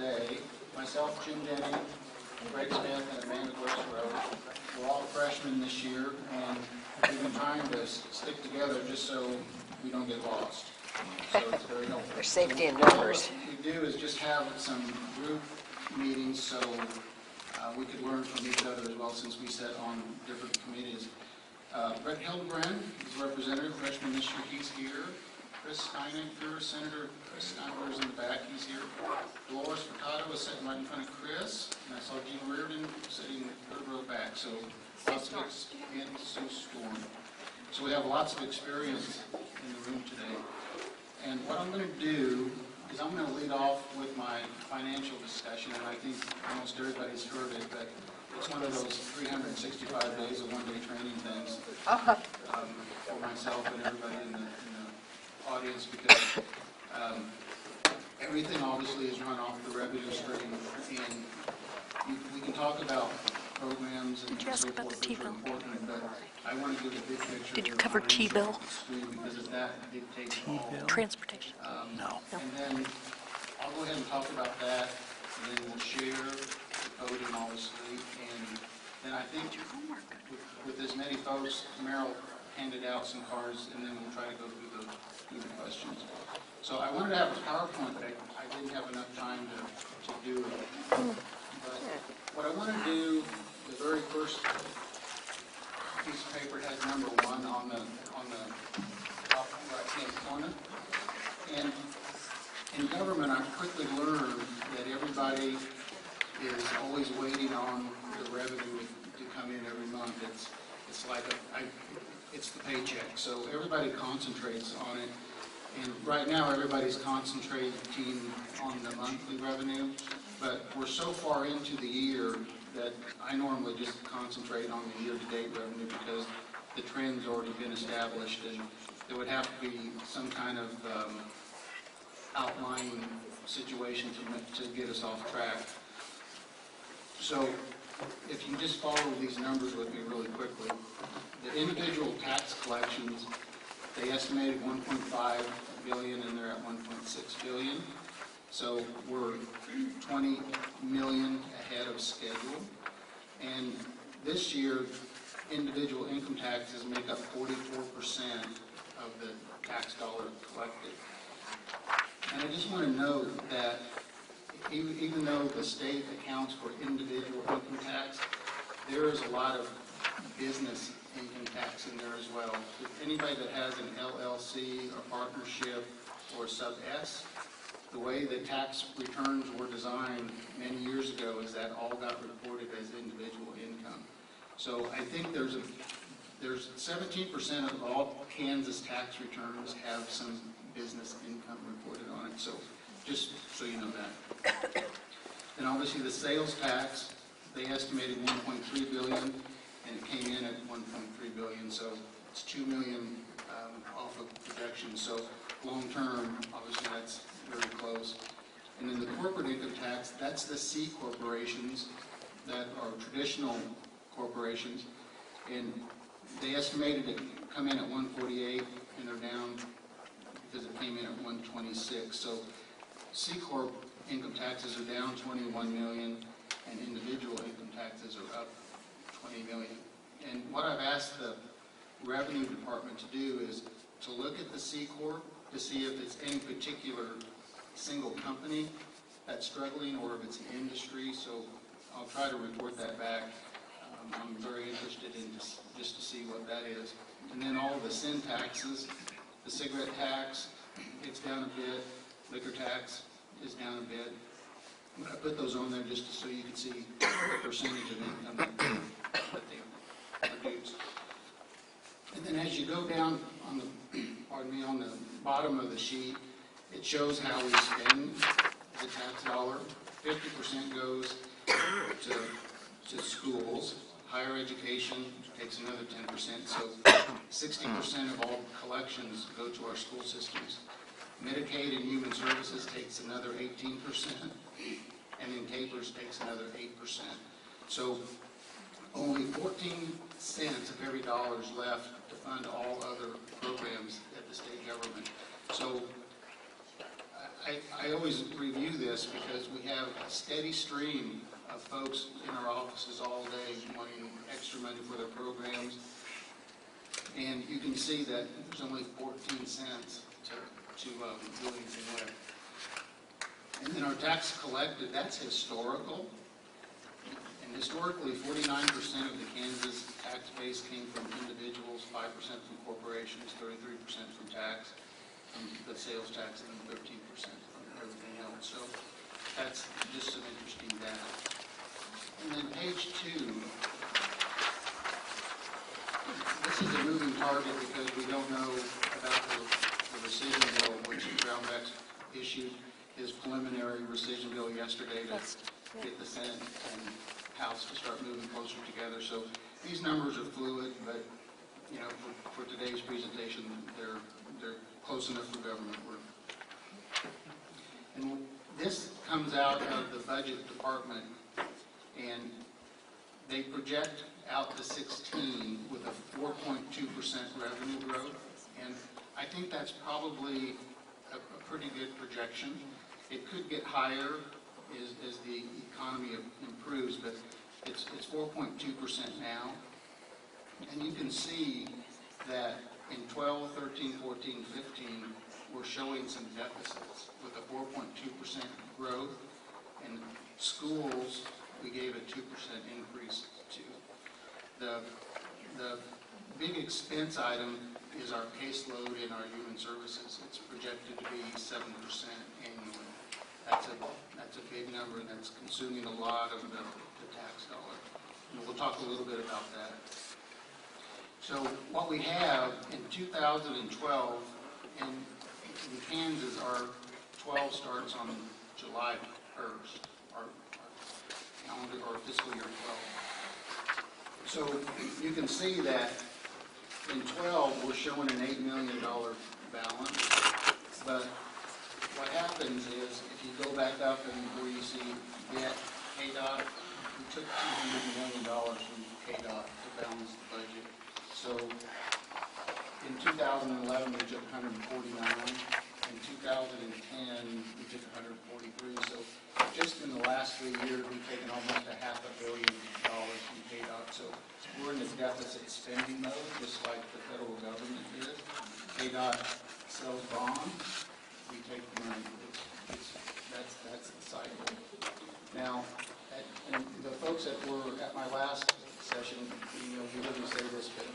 today. Myself, Jim Denny, Greg Smith, and Amanda Grosserode. We're all freshmen this year, and we've been trying to stick together just so we don't get lost. So it's very helpful. There's safety in numbers. What we do is just have some group meetings so we could learn from each other as well, since we sit on different committees. Brett Hildebrand is a representative, freshman this year. He's here. Chris Steinegger, Senator Chris Steinegger is in the back. He's here. Dolores Furtado is sitting right in front of Chris. And I saw Gene Rardin sitting third row back. So lots of Storm. So we have lots of experience in the room today. And what I'm going to do is I'm going to lead off with my financial discussion. And I think almost everybody's heard it, but it's one of those 365 days of one-day training things for myself and everybody in the audience, because everything obviously is run off the revenue stream, and we can talk about programs and so forth, which are important, but I want to give a big picture. Did you cover T-bill? Because that dictates all. Transportation? No. And then I'll go ahead and talk about that, and then we'll share the podium, obviously, and then I think with as many folks, Merrill handed out some cards, and then we'll try to go through the questions. So I wanted to have a PowerPoint, but I didn't have enough time to do it. But what I want to do, the very first piece of paper has number 1 on the top right-hand corner. And in government, I've quickly learned that everybody is always waiting on the revenue to come in every month. It's like it's the paycheck. So everybody concentrates on it. And right now, everybody's concentrating on the monthly revenue. But we're so far into the year that I normally just concentrate on the year-to-date revenue, because the trend's already been established, and there would have to be some kind of outlying situation to get us off track. So if you just follow these numbers with me really quickly, the individual tax collections, they estimated 1.5 billion and they're at 1.6 billion. So we're 20 million ahead of schedule. And this year, individual income taxes make up 44% of the tax dollar collected. And I just want to note that even though the state accounts for individual income tax, there is a lot of business income tax in there as well. If anybody that has an LLC or partnership or sub S, the way the tax returns were designed many years ago is that all got reported as individual income. So I think there's 17% of all Kansas tax returns have some business income reported on it. So just so you know that. And obviously the sales tax, they estimated 1.3 billion. And it came in at 1.3 billion, so it's 2 million off of projections. So long term, obviously that's very close. And then the corporate income tax, that's the C corporations that are traditional corporations, and they estimated it come in at 148, and they're down because it came in at 126. So C corp income taxes are down 21 million, and individual income taxes are up 20 million. And what I've asked the revenue department to do is to look at the C Corp to see if it's any particular single company that's struggling or if it's an industry. So I'll try to report that back. I'm very interested in just to see what that is. And then all of the sin taxes, the cigarette tax, it's down a bit. Liquor tax is down a bit. I put those on there just so you can see the percentage of income that they produce. And then as you go down on the bottom of the sheet, it shows how we spend the tax dollar. 50% goes to schools. Higher education takes another 10%. So 60% of all collections go to our school systems. Medicaid and Human Services takes another 18%, and then Capers takes another 8%. So only 14 cents of every dollar is left to fund all other programs at the state government. So I always review this because we have a steady stream of folks in our offices all day wanting extra money for their programs. And you can see that there's only 14 cents to do anything with. And then our tax collected, that's historical. And historically, 49% of the Kansas tax base came from individuals, 5% from corporations, 33% from tax, the sales tax, and then 13% from everything else. So that's just some interesting data. And then page 2. This is a moving target because we don't know about the rescission bill, which Brownback issued his preliminary rescission bill yesterday to get the Senate and House to start moving closer together. So these numbers are fluid, but you know, for today's presentation, they're close enough for government work. And this comes out of the budget department, and they project out to 16 with a 4.2% revenue growth, and I think that's probably a pretty good projection. It could get higher as the economy improves, but it's 4.2% now, and you can see that in 12, 13, 14, 15, we're showing some deficits with a 4.2% growth, and schools we gave a 2% increase to. The big expense item is our caseload in our human services. It's projected to be 7% annually. That's a big number, and that's consuming a lot of the tax dollar. And we'll talk a little bit about that. So what we have in 2012 in Kansas, our 12 starts on July 1st, our calendar or fiscal year 12. So you can see that in 12 we're showing an $8 million balance, but what happens is if you go back up and where you see debt, KDOT, we took $200 million from KDOT to balance the budget. So in 2011 we took 149, in 2010 we took 143. So just in the last 3 years we've taken almost $500 million from KDOT. So we're in a deficit spending mode, just like the federal government is. KDOT sells bonds, we take the money. That's the cycle. Now, and the folks that were at my last session, you didn't say this, but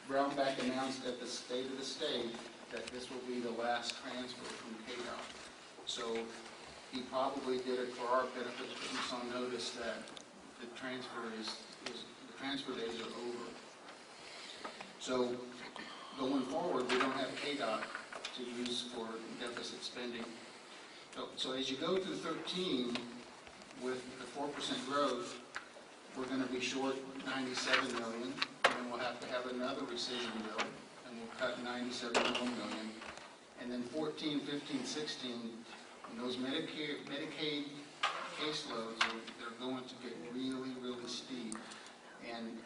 Brownback announced at the State of the State that this will be the last transfer from KDOT. So he probably did it for our benefit to put us on notice that the transfer the transfer days are over. So going forward, we don't have KDOT to use for deficit spending. So as you go through 13, with the 4% growth, we're going to be short $97 million, and we'll have to have another rescission bill, and we'll cut $97 million. And then 14, 15, 16, and those Medicaid caseloads, they're going to get really, really steep. And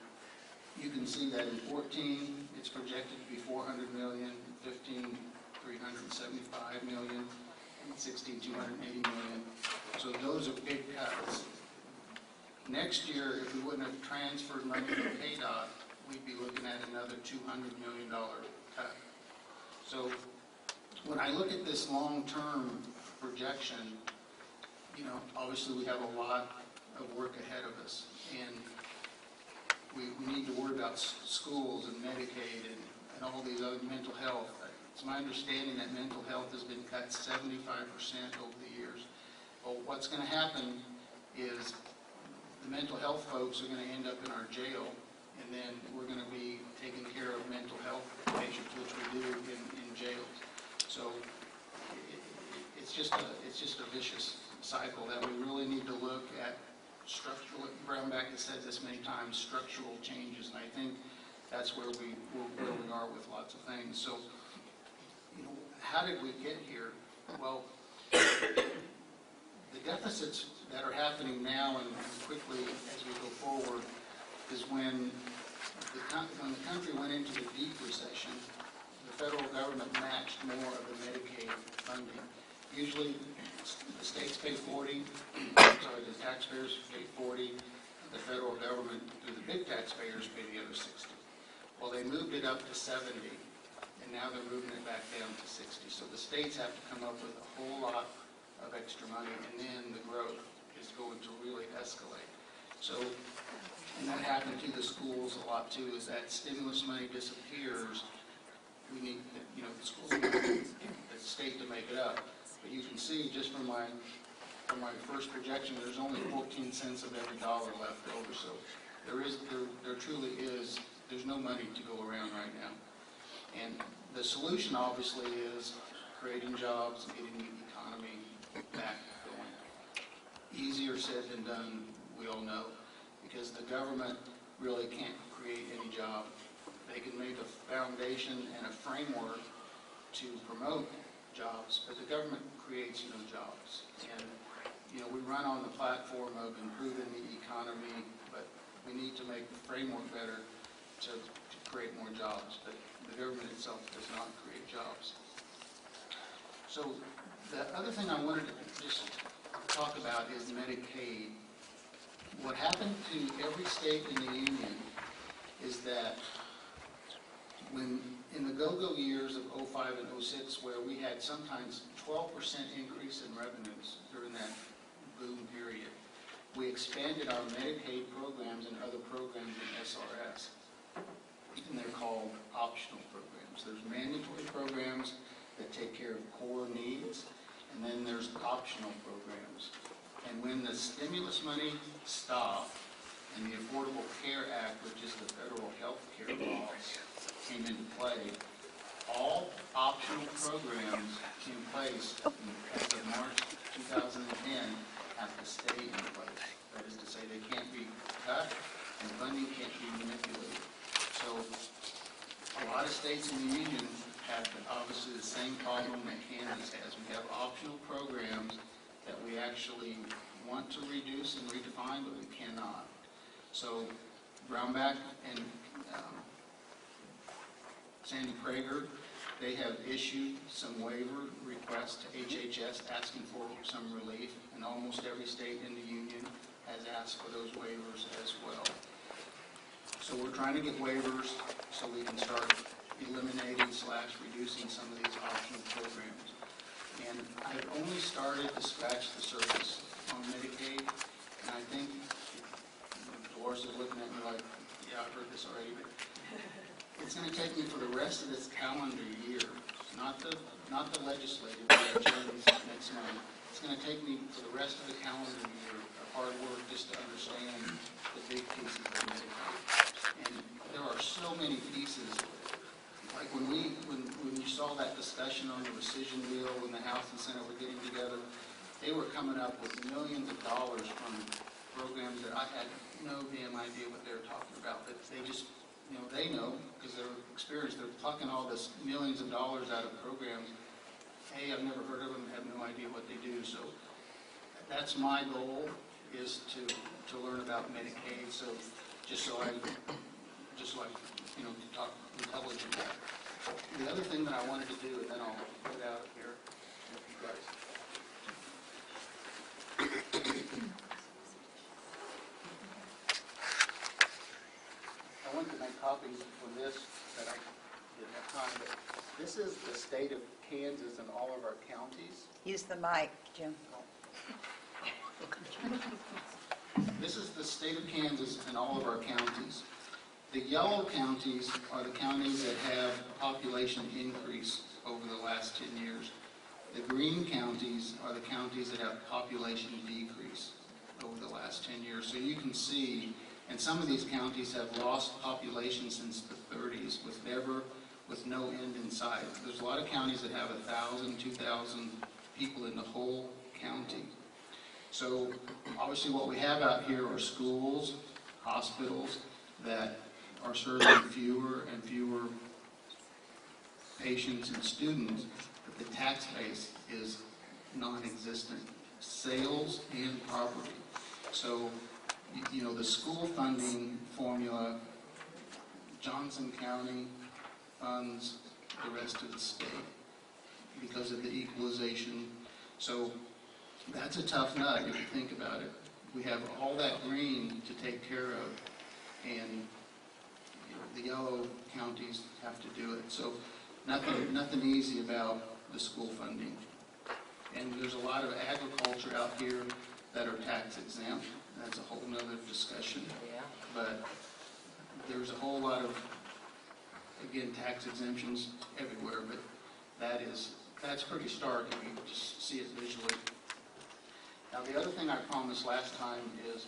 you can see that in 14, it's projected to be $400 million, 15, $375 million, and 16, $280 million. So those are big cuts. Next year, if we wouldn't have transferred money to KDOT, we'd be looking at another $200 million cut. So when I look at this long-term projection, obviously we have a lot of work ahead of us, and we need to worry about schools and Medicaid and all these other mental health. It's my understanding that mental health has been cut 75% over the years. Well, what's going to happen is the mental health folks are going to end up in our jail, and then we're going to be taking care of mental health patients, which we do in jails. So it's just a vicious cycle that we really need to look at structural. Brownback has said this many times, structural changes, and I think that's where we are with lots of things. So, how did we get here? Well, the deficits that are happening now and quickly as we go forward is when the country went into the deep recession, the federal government matched more of the Medicaid funding Usually, the states pay 40, sorry, the taxpayers pay 40, the federal government, through the big taxpayers, pay the other 60. Well, they moved it up to 70, and now they're moving it back down to 60. So the states have to come up with a whole lot of extra money, and then the growth is going to really escalate. So, and that happened to the schools a lot too, is that stimulus money disappears. We need, the schools need the state to make it up. But you can see just from my first projection, there's only 14 cents of every dollar left over. So there truly is, there's no money to go around right now. And the solution obviously is creating jobs and getting the economy back going. Easier said than done, we all know, because the government really can't create any job. They can make a foundation and a framework to promote jobs, but the government creates no jobs. And we run on the platform of improving the economy, but we need to make the framework better to create more jobs. But the government itself does not create jobs. So the other thing I wanted to just talk about is Medicaid. What happened to every state in the union is that when in the go-go years of 05 and 06, where we had sometimes 12% increase in revenues during that boom period, we expanded our Medicaid programs and other programs in SRS. And they're called optional programs. There's mandatory programs that take care of core needs, and then there's optional programs. And when the stimulus money stopped and the Affordable Care Act, which is the federal health care laws, came into play, all optional programs in place as of March 2010 have to stay in place. That is to say, they can't be cut and funding can't be manipulated. So a lot of states in the union have obviously the same problem that Kansas has. We have optional programs that we actually want to reduce and redefine, but we cannot. So Brownback and Sandy Prager, they have issued some waiver requests to HHS asking for some relief, and almost every state in the union has asked for those waivers as well. So we're trying to get waivers so we can start eliminating / reducing some of these optional programs. And I've only started to scratch the surface on Medicaid, and I think Dolores is looking at me like, yeah, I've heard this already, but it's going to take me for the rest of this calendar year, not the legislative elections next month. It's going to take me for the rest of the calendar year of hard work just to understand the big pieces of Medicaid. And there are so many pieces. Like when you saw that discussion on the rescission bill, when the House and Senate were getting together, they were coming up with millions of dollars from programs that I had no damn idea what they were talking about. But they just, they know because they're experienced. They're plucking all this millions of dollars out of programs. Hey, I've never heard of them, have no idea what they do. So that's my goal, is to learn about Medicaid. So just so I talk intelligent about it. The other thing that I wanted to do, and then I'll put out here with you guys. I wanted to make copies for this that I didn't have time, but this is the state of Kansas and all of our counties. Use the mic, Jim. This is the state of Kansas and all of our counties. The yellow counties are the counties that have population increase over the last 10 years. The green counties are the counties that have population decrease over the last 10 years. So you can see, and some of these counties have lost population since the 30s with no end in sight. There's a lot of counties that have 1,000, 2,000 people in the whole county. So obviously what we have out here are schools, hospitals that are serving fewer and fewer patients and students, but the tax base is non-existent. Sales and property. So, the school funding formula, Johnson County funds the rest of the state because of the equalization. So that's a tough nut if you think about it. We have all that green to take care of, and the yellow counties have to do it. So nothing easy about the school funding. And there's a lot of agriculture out here that are tax exempt. That's a whole nother discussion. Yeah. But there's a whole lot of, again, tax exemptions everywhere, but that's pretty stark if you just see it visually. Now, the other thing I promised last time is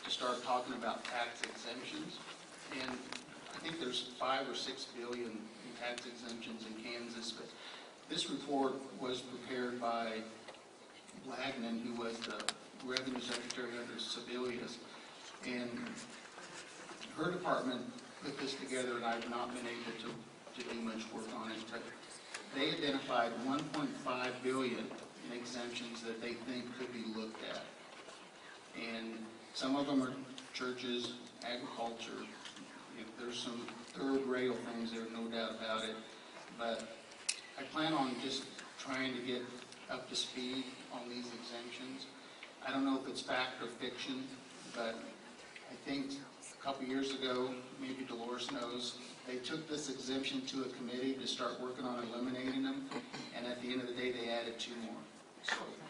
to start talking about tax exemptions. And I think there's 5 or 6 billion in tax exemptions in Kansas, but this report was prepared by Blagman, who was the Revenue Secretary under Sebelius, and her department put this together, and I've not been able to do much work on it, but they identified 1.5 billion in exemptions that they think could be looked at. And some of them are churches, agriculture. There's some third rail things there, no doubt about it. But I plan on just trying to get up to speed on these exemptions. I don't know if it's fact or fiction, but I think a couple years ago, maybe Dolores knows, they took this exemption to a committee to start working on eliminating them, and at the end of the day, they added 2 more.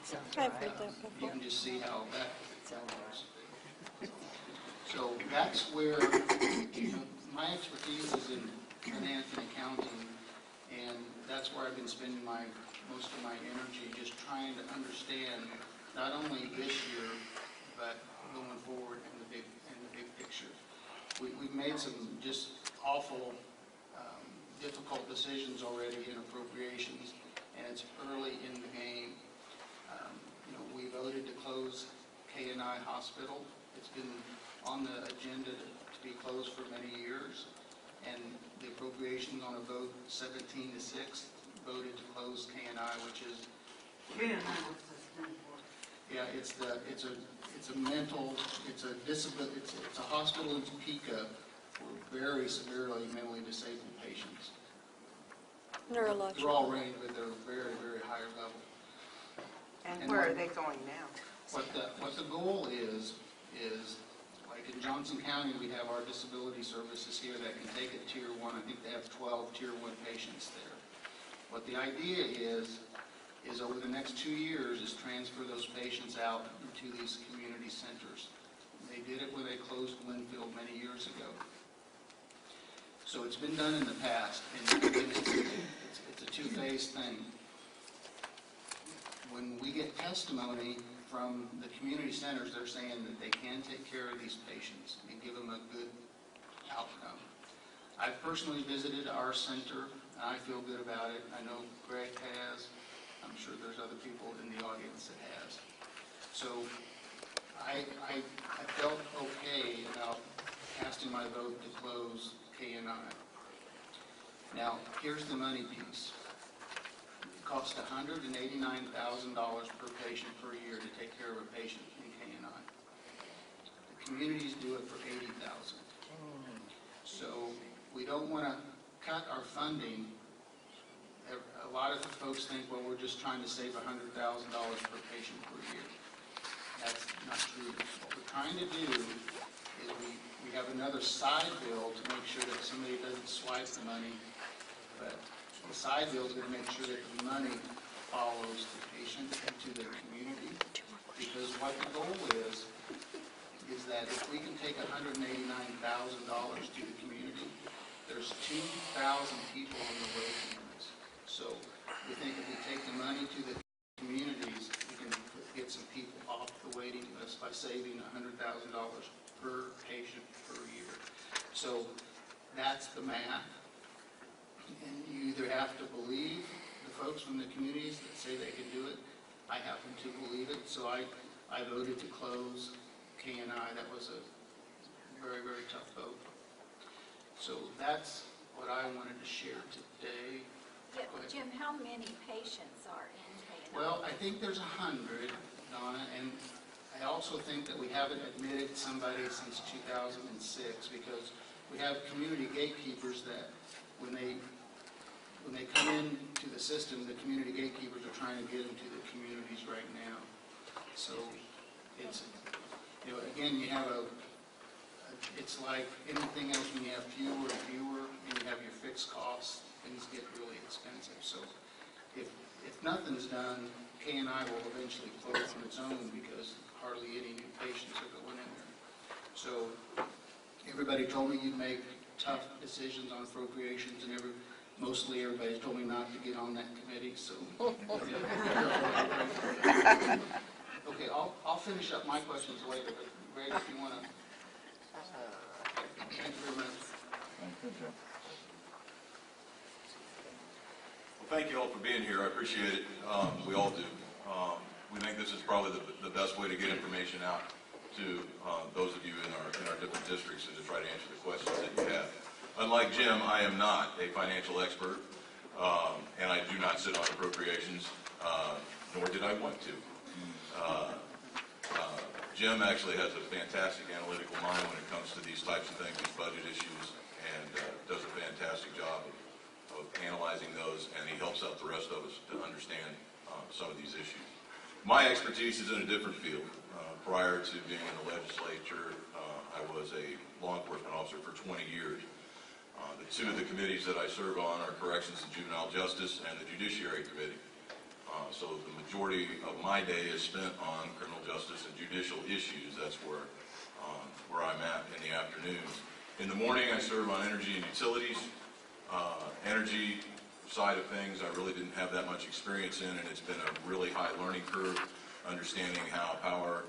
So I've heard that you before. can just see how that works. So that's where my expertise is in finance and accounting, and that's where I've been spending most of my energy, just trying to understand not only this year, but going forward in the big picture. We've made some just awful, difficult decisions already in appropriations, and it's early in the game. We voted to close K&I Hospital. It's been on the agenda to be closed for many years, and the appropriations on a vote 17-6 voted to close K&I, which is it's a hospital in Topeka for very severely mentally disabled patients. Neurological. They're all rated with a very, very high level. And where are they going now? What the goal is like in Johnson County, we have our disability services here that can take it tier 1. I think they have 12 tier 1 patients there. What the idea is over the next 2 years is transfer those patients out into these community centers. They did it when they closed Winfield many years ago. So it's been done in the past, and again, it's a 2-phase thing. When we get testimony from the community centers, they're saying that they can take care of these patients and give them a good outcome. I've personally visited our center, and I feel good about it. I know Greg has. I'm sure there's other people in the audience that has. So I felt okay about casting my vote to close K&I. Now, here's the money piece. It costs $189,000 per patient per year to take care of a patient in K&I. The communities do it for $80,000. So we don't want to cut our funding. A lot of the folks think, well, we're just trying to save $100,000 per patient per year. That's not true. What we're trying to do is we have another side bill to make sure that somebody doesn't swipe the money, but the side bill is going to make sure that the money follows the patient into the community, because what the goal is that if we can take $189,000 to the community, there's 2,000 people on the waiting list. So we think if we take the money to the communities, we can get some people off the waiting list by saving $100,000 per patient per year. So that's the math. And you either have to believe the folks from the communities that say they can do it. I happen to believe it, so I voted to close K&I. That was a very, very tough vote. So that's what I wanted to share today. Yeah, Jim, how many patients are in K&I? Well, I think there's 100, Donna, and I also think that we haven't admitted somebody since 2006, because we have community gatekeepers that when they when they come into the system, the community gatekeepers are trying to get into the communities right now. So it's, you know, again, you have it's like anything else, when you have fewer and fewer and you have your fixed costs, things get really expensive. So if nothing's done, K&I will eventually close on its own because hardly any new patients are going in there. So everybody told me you'd make tough decisions on appropriations, and mostly everybody's told me not to get on that committee, so. Okay, I'll finish up my questions later, but Greg, if you want to. Thank you very much. Thank you, Jim. Well, thank you all for being here. I appreciate it. We all do. We think this is probably the best way to get information out to those of you in our different districts, and to try to answer the questions that you have. Unlike Jim, I am not a financial expert, and I do not sit on appropriations, nor did I want to. Jim actually has a fantastic analytical mind when it comes to these types of things, these budget issues, and does a fantastic job of analyzing those, and he helps out the rest of us to understand some of these issues. My expertise is in a different field. Prior to being in the legislature, I was a law enforcement officer for 20 years. The two of the committees that I serve on are Corrections and Juvenile Justice and the Judiciary Committee. So the majority of my day is spent on criminal justice and judicial issues. That's where I'm at in the afternoons. In the morning, I serve on energy and utilities. Energy side of things, I really didn't have that much experience in, and it's been a really high learning curve, understanding how power,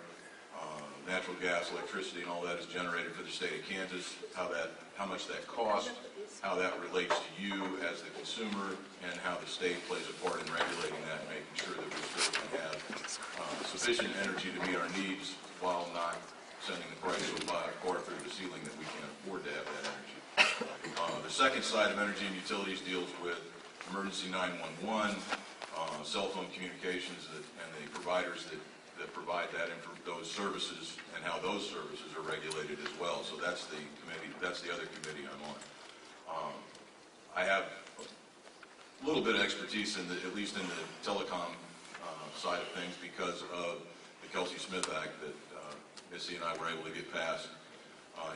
natural gas, electricity, and all that is generated for the state of Kansas, how much that costs, how that relates to you as the consumer, and how the state plays a part in regulating that and making sure that we still can have sufficient energy to meet our needs while not sending the price so far through the ceiling that we can't afford to have that energy. The second side of energy and utilities deals with emergency 911, cell phone communications, and the providers that provide that and for those services, and how those services are regulated as well. So that's the committee. That's the other committee I'm on. I have a little bit of expertise in at least in the telecom side of things, because of the Kelsey Smith Act that Missy and I were able to get passed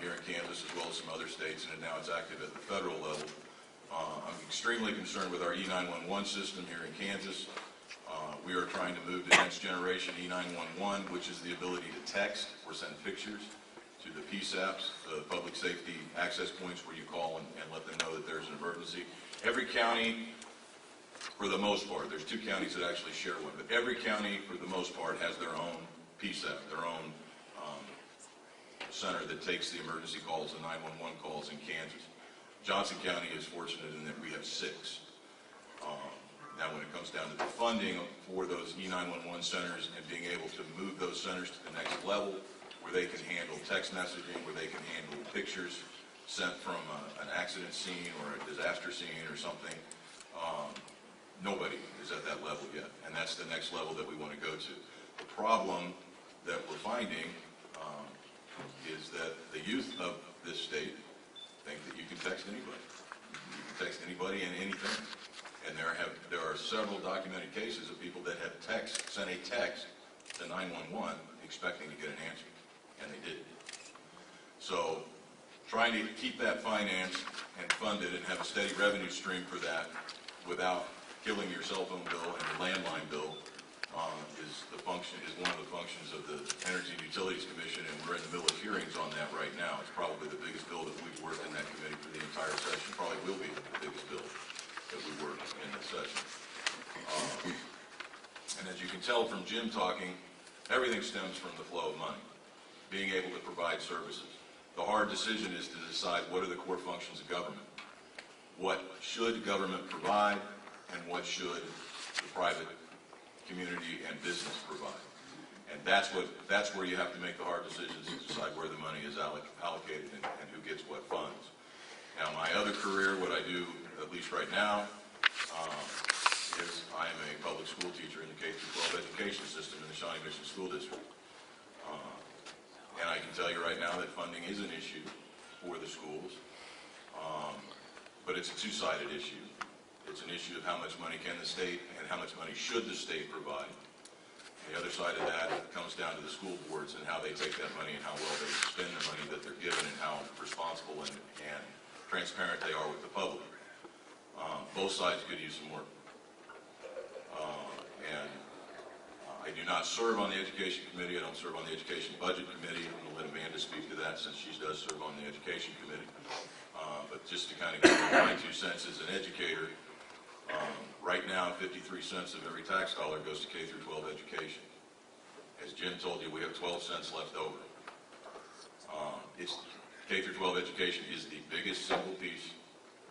here in Kansas, as well as some other states, and now it's active at the federal level. I'm extremely concerned with our E911 system here in Kansas. We are trying to move to next generation E911, which is the ability to text or send pictures to the PSAPs, the public safety access points, where you call and let them know that there's an emergency. Every county, for the most part, there's 2 counties that actually share one, but every county, for the most part, has their own PSAP, their own center that takes the emergency calls, the 911 calls in Kansas. Johnson County is fortunate in that we have 6. Now, when it comes down to the funding for those E911 centers and being able to move those centers to the next level, where they can handle text messaging, where they can handle pictures sent from an accident scene or a disaster scene or something, nobody is at that level yet, and that's the next level that we want to go to. The problem that we're finding is that the youth of this state think that you can text anybody. You can text anybody and anything. And there are several documented cases of people that have sent a text to 911 expecting to get an answer, and they didn't. So trying to keep that financed and funded and have a steady revenue stream for that without killing your cell phone bill and your landline bill is one of the functions of the Energy and Utilities Commission, and we're in the middle of hearings on that right now. It's probably the biggest bill that we've worked in that committee for the entire session. Probably will be the biggest bill that we work in this session. And as you can tell from Jim talking, everything stems from the flow of money, being able to provide services. The hard decision is to decide what are the core functions of government. What should government provide, and what should the private community and business provide? And that's where you have to make the hard decisions to decide where the money is allocated and who gets what funds. Now, my other career, what I do, at least right now, is I am a public school teacher in the K-12 education system in the Shawnee Mission School District. And I can tell you right now that funding is an issue for the schools, but it's a two-sided issue. It's an issue of how much money can the state and how much money should the state provide. The other side of that comes down to the school boards and how they take that money and how well they spend the money that they're given and how responsible and transparent they are with the public. Both sides could use some work. I do not serve on the Education Committee. I don't serve on the Education Budget Committee. I'm going to let Amanda speak to that since she does serve on the Education Committee. But just to kind of give you my 2 cents as an educator, right now 53 cents of every tax dollar goes to K through 12 education. As Jim told you, we have 12 cents left over. K through 12 education is the biggest single piece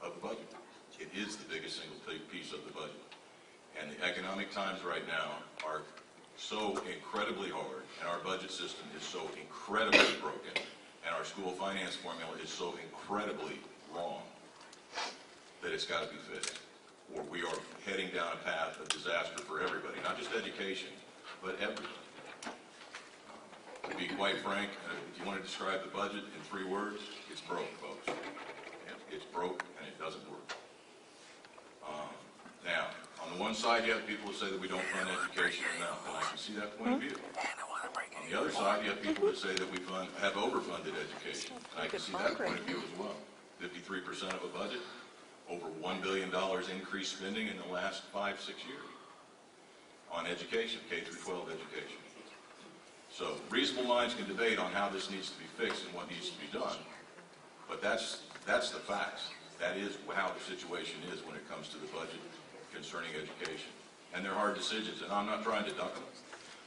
of the budget. It is the biggest single piece of the budget. And the economic times right now are so incredibly hard, and our budget system is so incredibly broken, and our school finance formula is so incredibly wrong that it's got to be fixed, or we are heading down a path of disaster for everybody, not just education, but everything. To be quite frank, if you want to describe the budget in 3 words, it's broke, folks. It's broke, and it doesn't work. Now, on the one side, you have people who say that we don't fund education enough, and I can see that point of view. On the other side, you have people that say that we have overfunded education, and I can see that point of view as well. 53% of a budget, over $1 billion increased spending in the last 5-6 years on education, K through 12 education. So reasonable minds can debate on how this needs to be fixed and what needs to be done, but that's the facts. That is how the situation is when it comes to the budget concerning education. And they're hard decisions, and I'm not trying to duck them.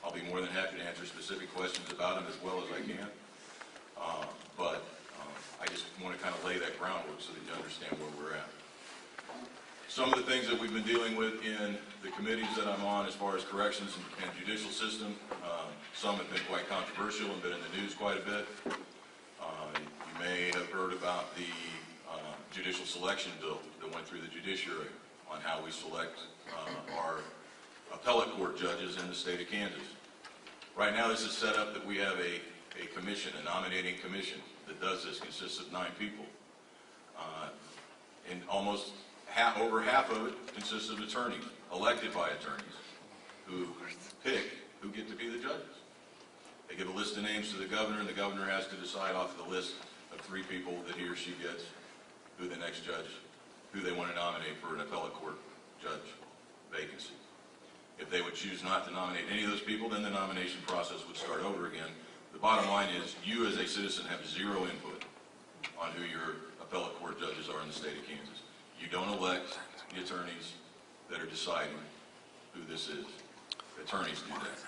I'll be more than happy to answer specific questions about them as well as I can. But I just want to kind of lay that groundwork so that you understand where we're at. Some of the things that we've been dealing with in the committees that I'm on as far as corrections and judicial system, some have been quite controversial and been in the news quite a bit. You may have heard about the judicial selection bill that went through the judiciary on how we select our appellate court judges in the state of Kansas. Right now this is set up that we have a commission, a nominating commission that does this, consists of 9 people. And almost over half of it consists of attorneys, elected by attorneys, who pick who get to be the judges. They give a list of names to the governor, and the governor has to decide off the list of 3 people that he or she gets who the next judge, who they want to nominate for an appellate court judge vacancy. If they would choose not to nominate any of those people, then the nomination process would start over again. The bottom line is you as a citizen have 0 input on who your appellate court judges are in the state of Kansas. You don't elect the attorneys that are deciding who this is. The attorneys do that.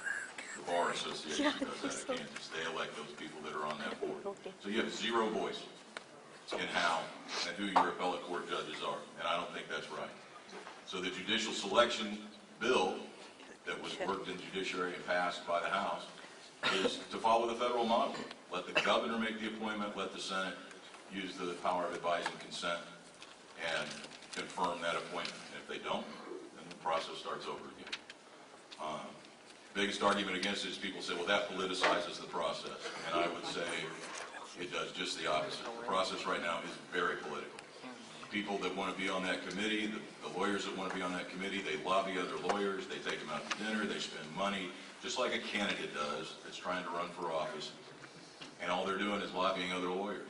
The Bar Association does that in Kansas. They elect those people that are on that board. So you have 0 voice in how and who your appellate court judges are, and I don't think that's right. So the judicial selection bill that was worked in judiciary and passed by the House is to follow the federal model. Let the governor make the appointment, let the Senate use the power of advice and consent and confirm that appointment. And if they don't, then the process starts over again. Biggest argument against it is people say, well, that politicizes the process. And I would say it does just the opposite. The process right now is very political. People that want to be on that committee, the lawyers that want to be on that committee, they lobby other lawyers, they take them out to dinner, they spend money, just like a candidate does that's trying to run for office. And all they're doing is lobbying other lawyers.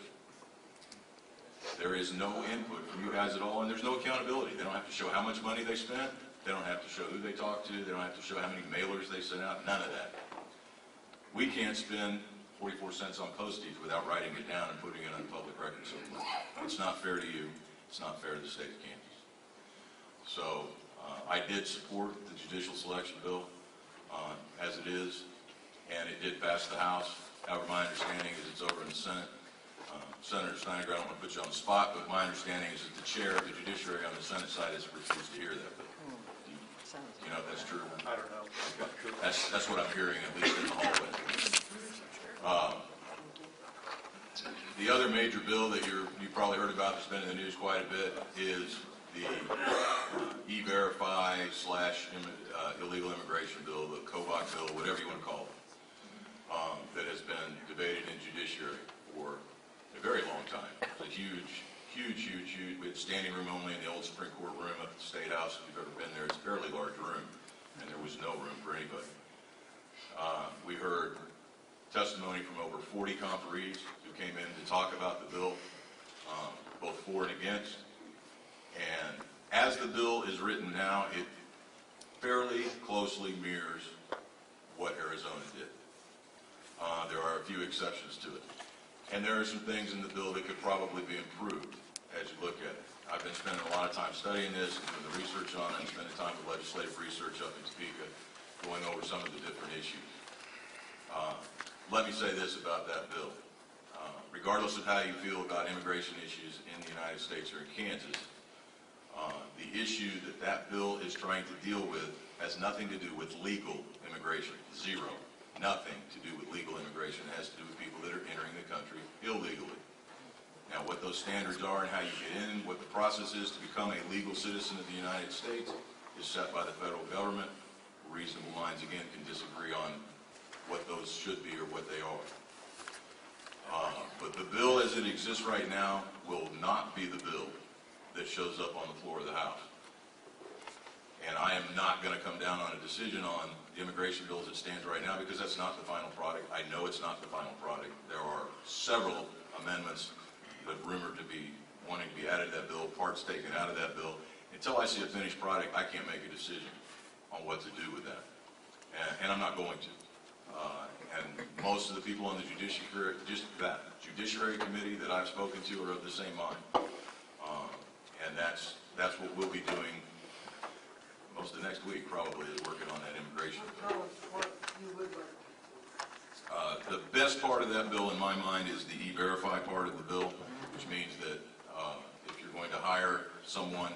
There is no input from you guys at all, and there's no accountability. They don't have to show how much money they spent. They don't have to show who they talked to. They don't have to show how many mailers they sent out. None of that. We can't spend 44 cents on postage without writing it down and putting it on public record somewhere. It's not fair to you. It's not fair to the state of Kansas. So I did support the judicial selection bill as it is, and it did pass the House. However, my understanding is it's over in the Senate. Senator Steineger, I don't want to put you on the spot, but my understanding is that the chair of the judiciary on the Senate side has refused to hear that bill. Do you know if that's true? I don't know. Okay. That's what I'm hearing, at least in the hallway. The other major bill that you've probably heard about that's been in the news quite a bit is the E-Verify / illegal immigration bill, the KOVAC bill, whatever you want to call it, that has been debated in judiciary for a very long time. It's a huge huge. We had standing room only in the old Supreme Court room at the State House. If you've ever been there, it's a fairly large room, and there was no room for anybody. We heard testimony from over 40 conferees who came in to talk about the bill, both for and against. And as the bill is written now, it fairly closely mirrors what Arizona did. There are a few exceptions to it. And there are some things in the bill that could probably be improved as you look at it. I've been spending a lot of time studying this and doing the research on it, and spending time with legislative research up in Topeka, going over some of the different issues. Let me say this about that bill. Regardless of how you feel about immigration issues in the United States or in Kansas, the issue that that bill is trying to deal with has nothing to do with legal immigration. Zero. Nothing to do with legal immigration. It has to do with people that are entering the country illegally. Now, what those standards are and how you get in, what the process is to become a legal citizen of the United States is set by the federal government. Reasonable minds, again, can disagree on what those should be or what they are. But the bill as it exists right now will not be the bill that shows up on the floor of the House. And I am not going to come down on a decision on the immigration bill as it stands right now, because that's not the final product. I know it's not the final product. There are several amendments that are rumored to be wanting to be added to that bill, parts taken out of that bill. Until I see a finished product, I can't make a decision on what to do with that. And I'm not going to. And most of the people on the Judiciary Committee that I've spoken to are of the same mind. And that's what we'll be doing most of the next week, probably, is working on that immigration bill. The best part of that bill, in my mind, is the E-Verify part of the bill, which means that if you're going to hire someone,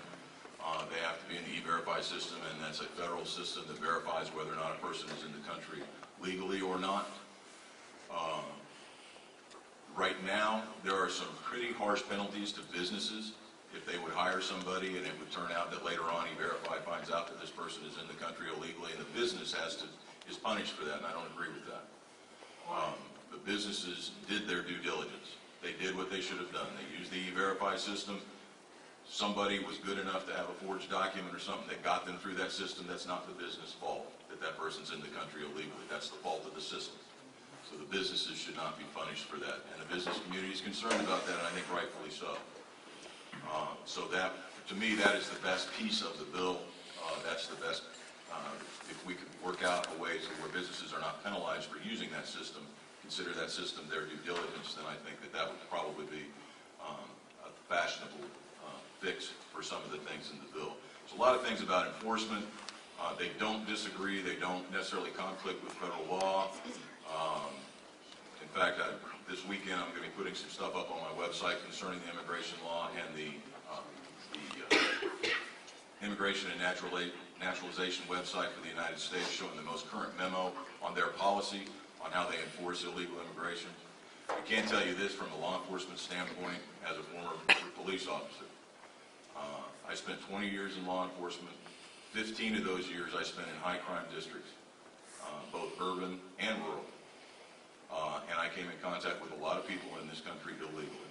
they have to be in the E-Verify system, and that's a federal system that verifies whether or not a person is in the country legally or not. Right now, there are some pretty harsh penalties to businesses if they would hire somebody and it would turn out that later on E-Verify finds out that this person is in the country illegally, and the business is punished for that, and I don't agree with that. The businesses did their due diligence. They did what they should have done. They used the E-Verify system. Somebody was good enough to have a forged document or something that got them through that system. That's not the business fault that that person's in the country illegally. That's the fault of the system. So the businesses should not be punished for that. And the business community is concerned about that, and I think rightfully so. So that, to me, that is the best piece of the bill. That's the best, if we could work out a way so where businesses are not penalized for using that system, consider that system their due diligence, then I think that that would probably be a fashionable fix for some of the things in the bill. There's a lot of things about enforcement. They don't disagree. They don't necessarily conflict with federal law. In fact, this weekend I'm going to be putting some stuff up on my website concerning the immigration law and the Immigration and Naturalization website for the United States, showing the most current memo on their policy on how they enforce illegal immigration. I can tell you this from a law enforcement standpoint as a former police officer. I spent 20 years in law enforcement. 15 of those years I spent in high crime districts, both urban and rural. And I came in contact with a lot of people in this country illegally.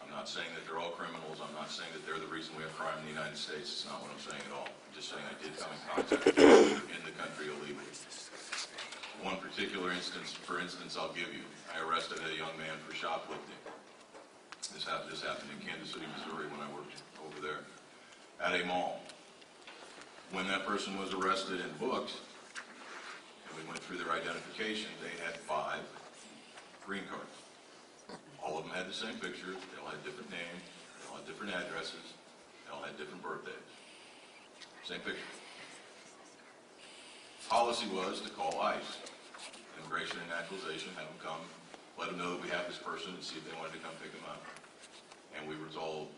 I'm not saying that they're all criminals. I'm not saying that they're the reason we have crime in the United States. It's not what I'm saying at all. I'm just saying I did come in contact with people in the country illegally. One particular instance, for instance, I'll give you. I arrested a young man for shoplifting. This happened in Kansas City, Missouri when I worked over there at a mall. When that person was arrested and booked, and we went through their identification, they had 5 green cards. All of them had the same picture. They all had different names. They all had different addresses. They all had different birthdays. Same picture. Policy was to call ICE, Immigration and Naturalization, have them come, let them know that we have this person, and see if they wanted to come pick them up. And we were told,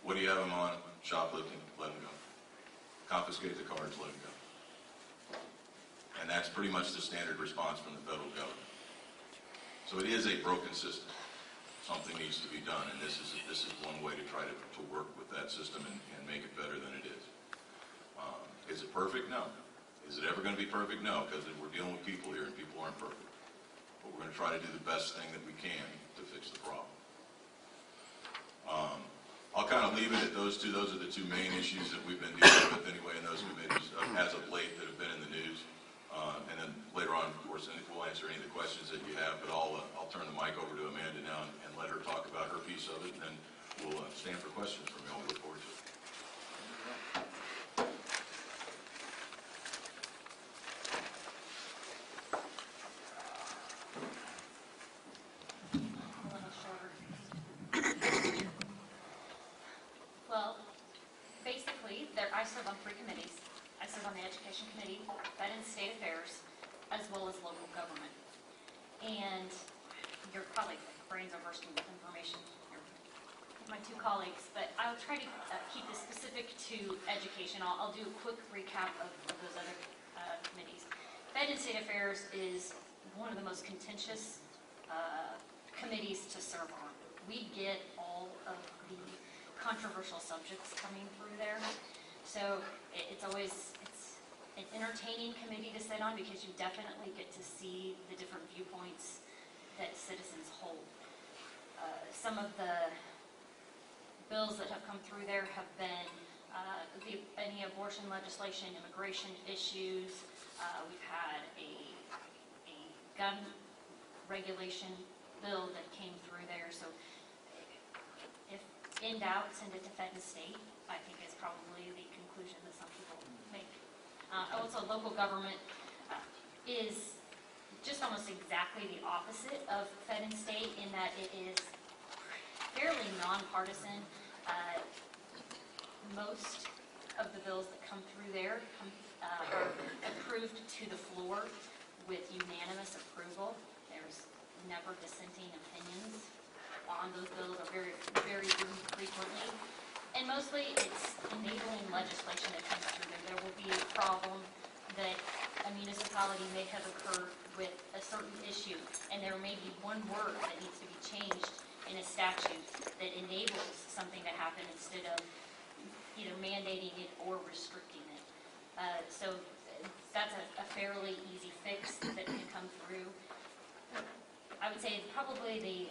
what do you have them on? Shoplifting, let them go. Confiscate the cards, let them go. And that's pretty much the standard response from the federal government. So it is a broken system. Something needs to be done, and this is one way to try to work with that system and make it better than it is. Is it perfect? No. Is it ever going to be perfect? No, because we're dealing with people here, and people aren't perfect. But we're going to try to do the best thing that we can to fix the problem. I'll kind of leave it at those two. Those are the two main issues that we've been dealing with anyway in those committees as of late that have been in the news. And then later on, of course, we'll answer any of the questions that you have, but I'll turn the mic over to Amanda now and let her talk about her piece of it, and then we'll stand for questions from y'all. Look forward to it. Well, basically, I serve on 3 committees. I serve on the Education Committee, Fed and State Affairs, as well as local government. And your colleague, brains are bursting with information. My 2 colleagues, but I'll try to keep this specific to education. I'll do a quick recap of those other committees. Fed and State Affairs is one of the most contentious committees to serve on. We get all of the controversial subjects coming through there. So it's an entertaining committee to sit on because you definitely get to see the different viewpoints that citizens hold. Some of the bills that have come through there have been any abortion legislation, immigration issues. We've had a gun regulation bill that came through there. So if in doubt, send it to Fed and State, I think is probably the conclusion that some people make. Also, local government is just almost exactly the opposite of Fed and State in that it is fairly nonpartisan. Most of the bills that come through there are approved to the floor with unanimous approval. There's never dissenting opinions on those bills, or very, very frequently. And mostly it's enabling legislation that comes through there. There will be a problem that a municipality may have occurred with a certain issue, and there may be one word that needs to be changed in a statute that enables something to happen instead of either mandating it or restricting it. So that's a fairly easy fix that can come through. I would say probably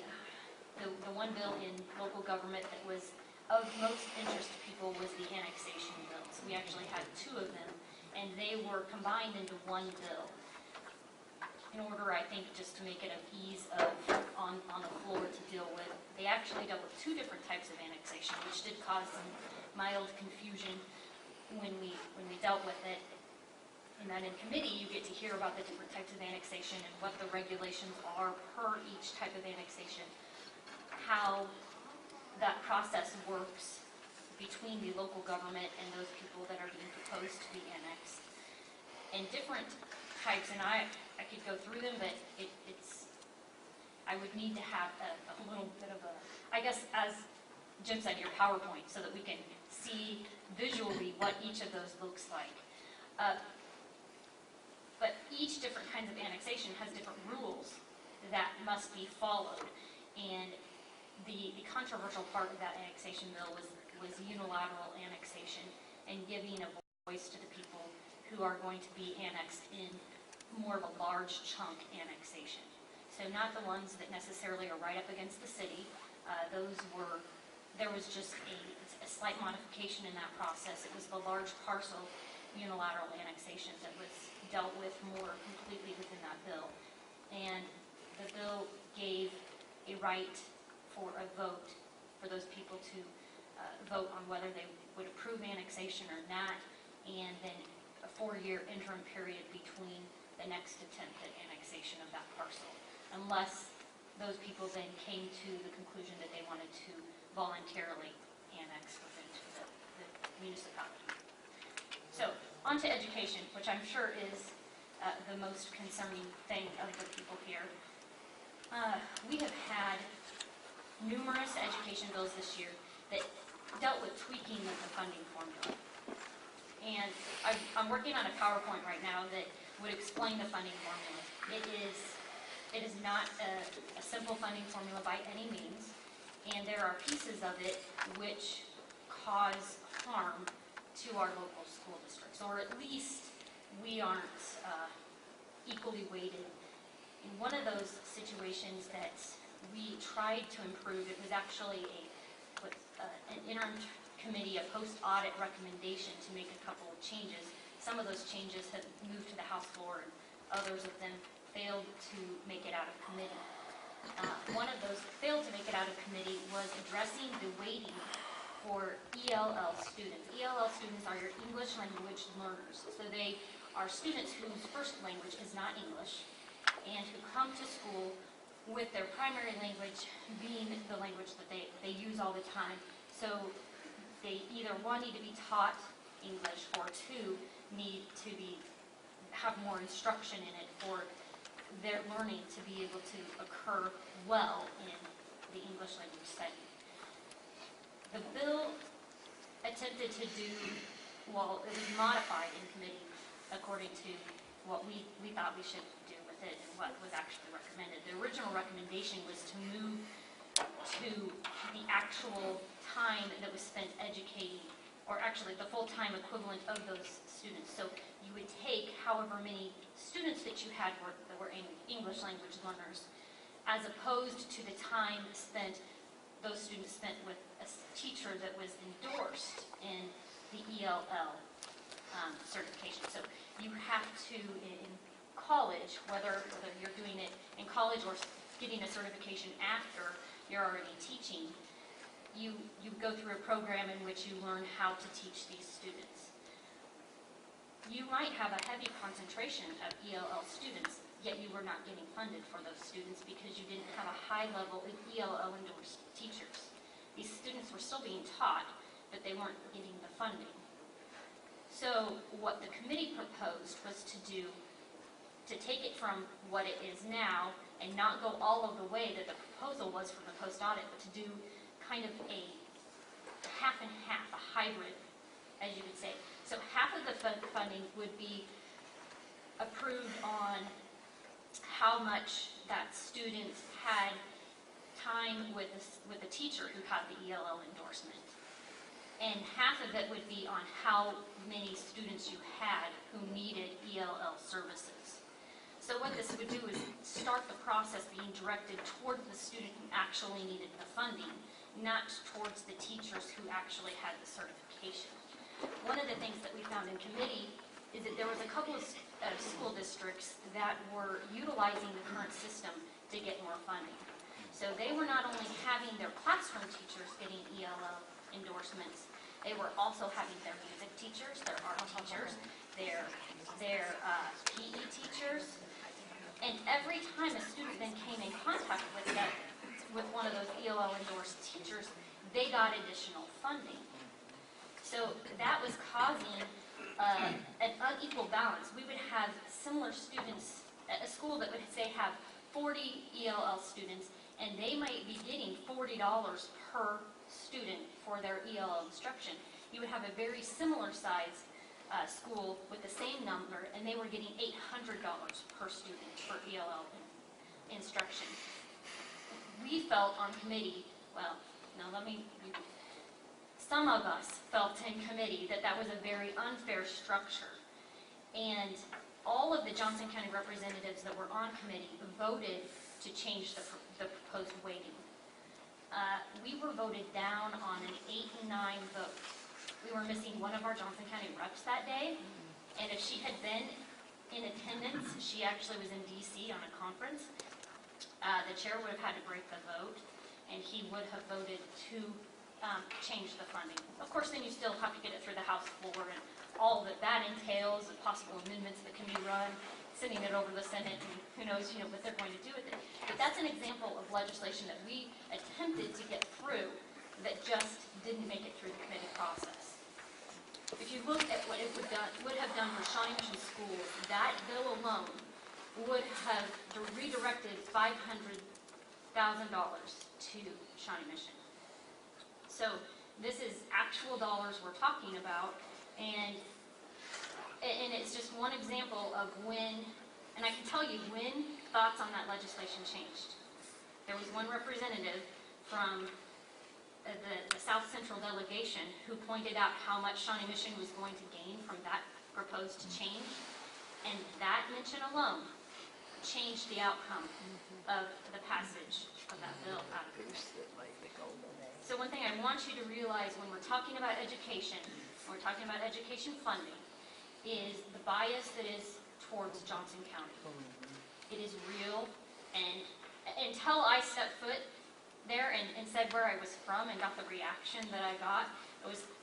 the one bill in local government that was of most interest to people was the annexation bills. We actually had 2 of them, and they were combined into one bill in order, I think, just to make it of ease on the floor to deal with. They actually dealt with 2 different types of annexation, which did cause some mild confusion when we dealt with it. And then in committee, you get to hear about the different types of annexation and what the regulations are per each type of annexation, how that process works between the local government and those people that are being proposed to be annexed. And different types, and I could go through them, but I would need to have a little bit of I guess as Jim said, your PowerPoint, so that we can see visually what each of those looks like. But each different kinds of annexation has different rules that must be followed. And the controversial part of that annexation bill was unilateral annexation and giving a voice to the people who are going to be annexed in more of a large chunk annexation. So not the ones that necessarily are right up against the city. There was just a slight modification in that process. It was the large parcel unilateral annexation that was dealt with more completely within that bill. And the bill gave a right for a vote for those people to vote on whether they would approve annexation or not, and then a 4-year interim period between the next attempt at annexation of that parcel, unless those people then came to the conclusion that they wanted to voluntarily annex within the municipality. So, on to education, which I'm sure is the most concerning thing of the people here. We have had numerous education bills this year that dealt with tweaking of the funding formula. And I'm working on a PowerPoint right now that would explain the funding formula. It is not a simple funding formula by any means, and there are pieces of it which cause harm to our local school districts, or at least we aren't equally weighted. In one of those situations that we tried to improve, it was actually with an interim committee, a post-audit recommendation to make a couple of changes. Some of those changes have moved to the House floor, and others of them failed to make it out of committee. One of those that failed to make it out of committee was addressing the weighting for ELL students. ELL students are your English language learners. So they are students whose first language is not English and who come to school with their primary language being the language that they use all the time. So they either, one, need to be taught English, or two, need to have more instruction in it for their learning to be able to occur well in the English language setting. The bill attempted to do, well, it was modified in committee according to what we thought we should do with it and what was actually recommended. The original recommendation was to move to the actual time that was spent educating, or actually the full-time equivalent of those students. So you would take however many students that you had that were English language learners, as opposed to the time spent, those students spent with a teacher that was endorsed in the ELL certification. So you have to, in college, whether you're doing it in college or getting a certification after you're already teaching, you go through a program in which you learn how to teach these students. You might have a heavy concentration of ELL students, yet you were not getting funded for those students because you didn't have a high level of ELL endorsed teachers. These students were still being taught, but they weren't getting the funding. So what the committee proposed was to take it from what it is now and not go all of the way that the proposal was from the post-audit, but to do kind of a half and half, a hybrid, as you would say. So half of the funding would be approved on how much that student had time with a teacher who had the ELL endorsement. And half of it would be on how many students you had who needed ELL services. So what this would do is start the process being directed toward the student who actually needed the funding, not towards the teachers who actually had the certification. One of the things that we found in committee is that there was a couple of school districts that were utilizing the current system to get more funding. So they were not only having their classroom teachers getting ELL endorsements, they were also having their music teachers, their art teachers, their PE teachers. And every time a student then came in contact with one of those ELL endorsed teachers, they got additional funding. So that was causing an unequal balance. We would have similar students at a school that would say have 40 ELL students, and they might be getting $40 per student for their ELL instruction. You would have a very similar size school with the same number, and they were getting $800 per student for ELL instruction. We felt on committee, some of us felt in committee that was a very unfair structure. And all of the Johnson County representatives that were on committee voted to change the proposed weighting. We were voted down on an 8-9 vote. We were missing one of our Johnson County reps that day, and if she had been in attendance, she actually was in DC on a conference, the chair would have had to break the vote, and he would have voted to change the funding. Of course, then you still have to get it through the House floor, and all that entails, the possible amendments that can be run, sending it over to the Senate, and who knows, what they're going to do with it. But that's an example of legislation that we attempted to get through that just didn't make it through the committee process. If you look at what it would have done for Shawnee Mission schools, that bill alone would have redirected $500,000 to Shawnee Mission. So this is actual dollars we're talking about, and it's just one example of when, and I can tell you when thoughts on that legislation changed. There was one representative from the South Central delegation who pointed out how much Shawnee Mission was going to gain from that proposed change, and that mention alone changed the outcome of the passage of that bill out of it. So one thing I want want you to realize when we're talking about education, when we're talking about education funding, is the bias that is towards Johnson County. It is real, and until I stepped foot there and said where I was from and got the reaction that I got,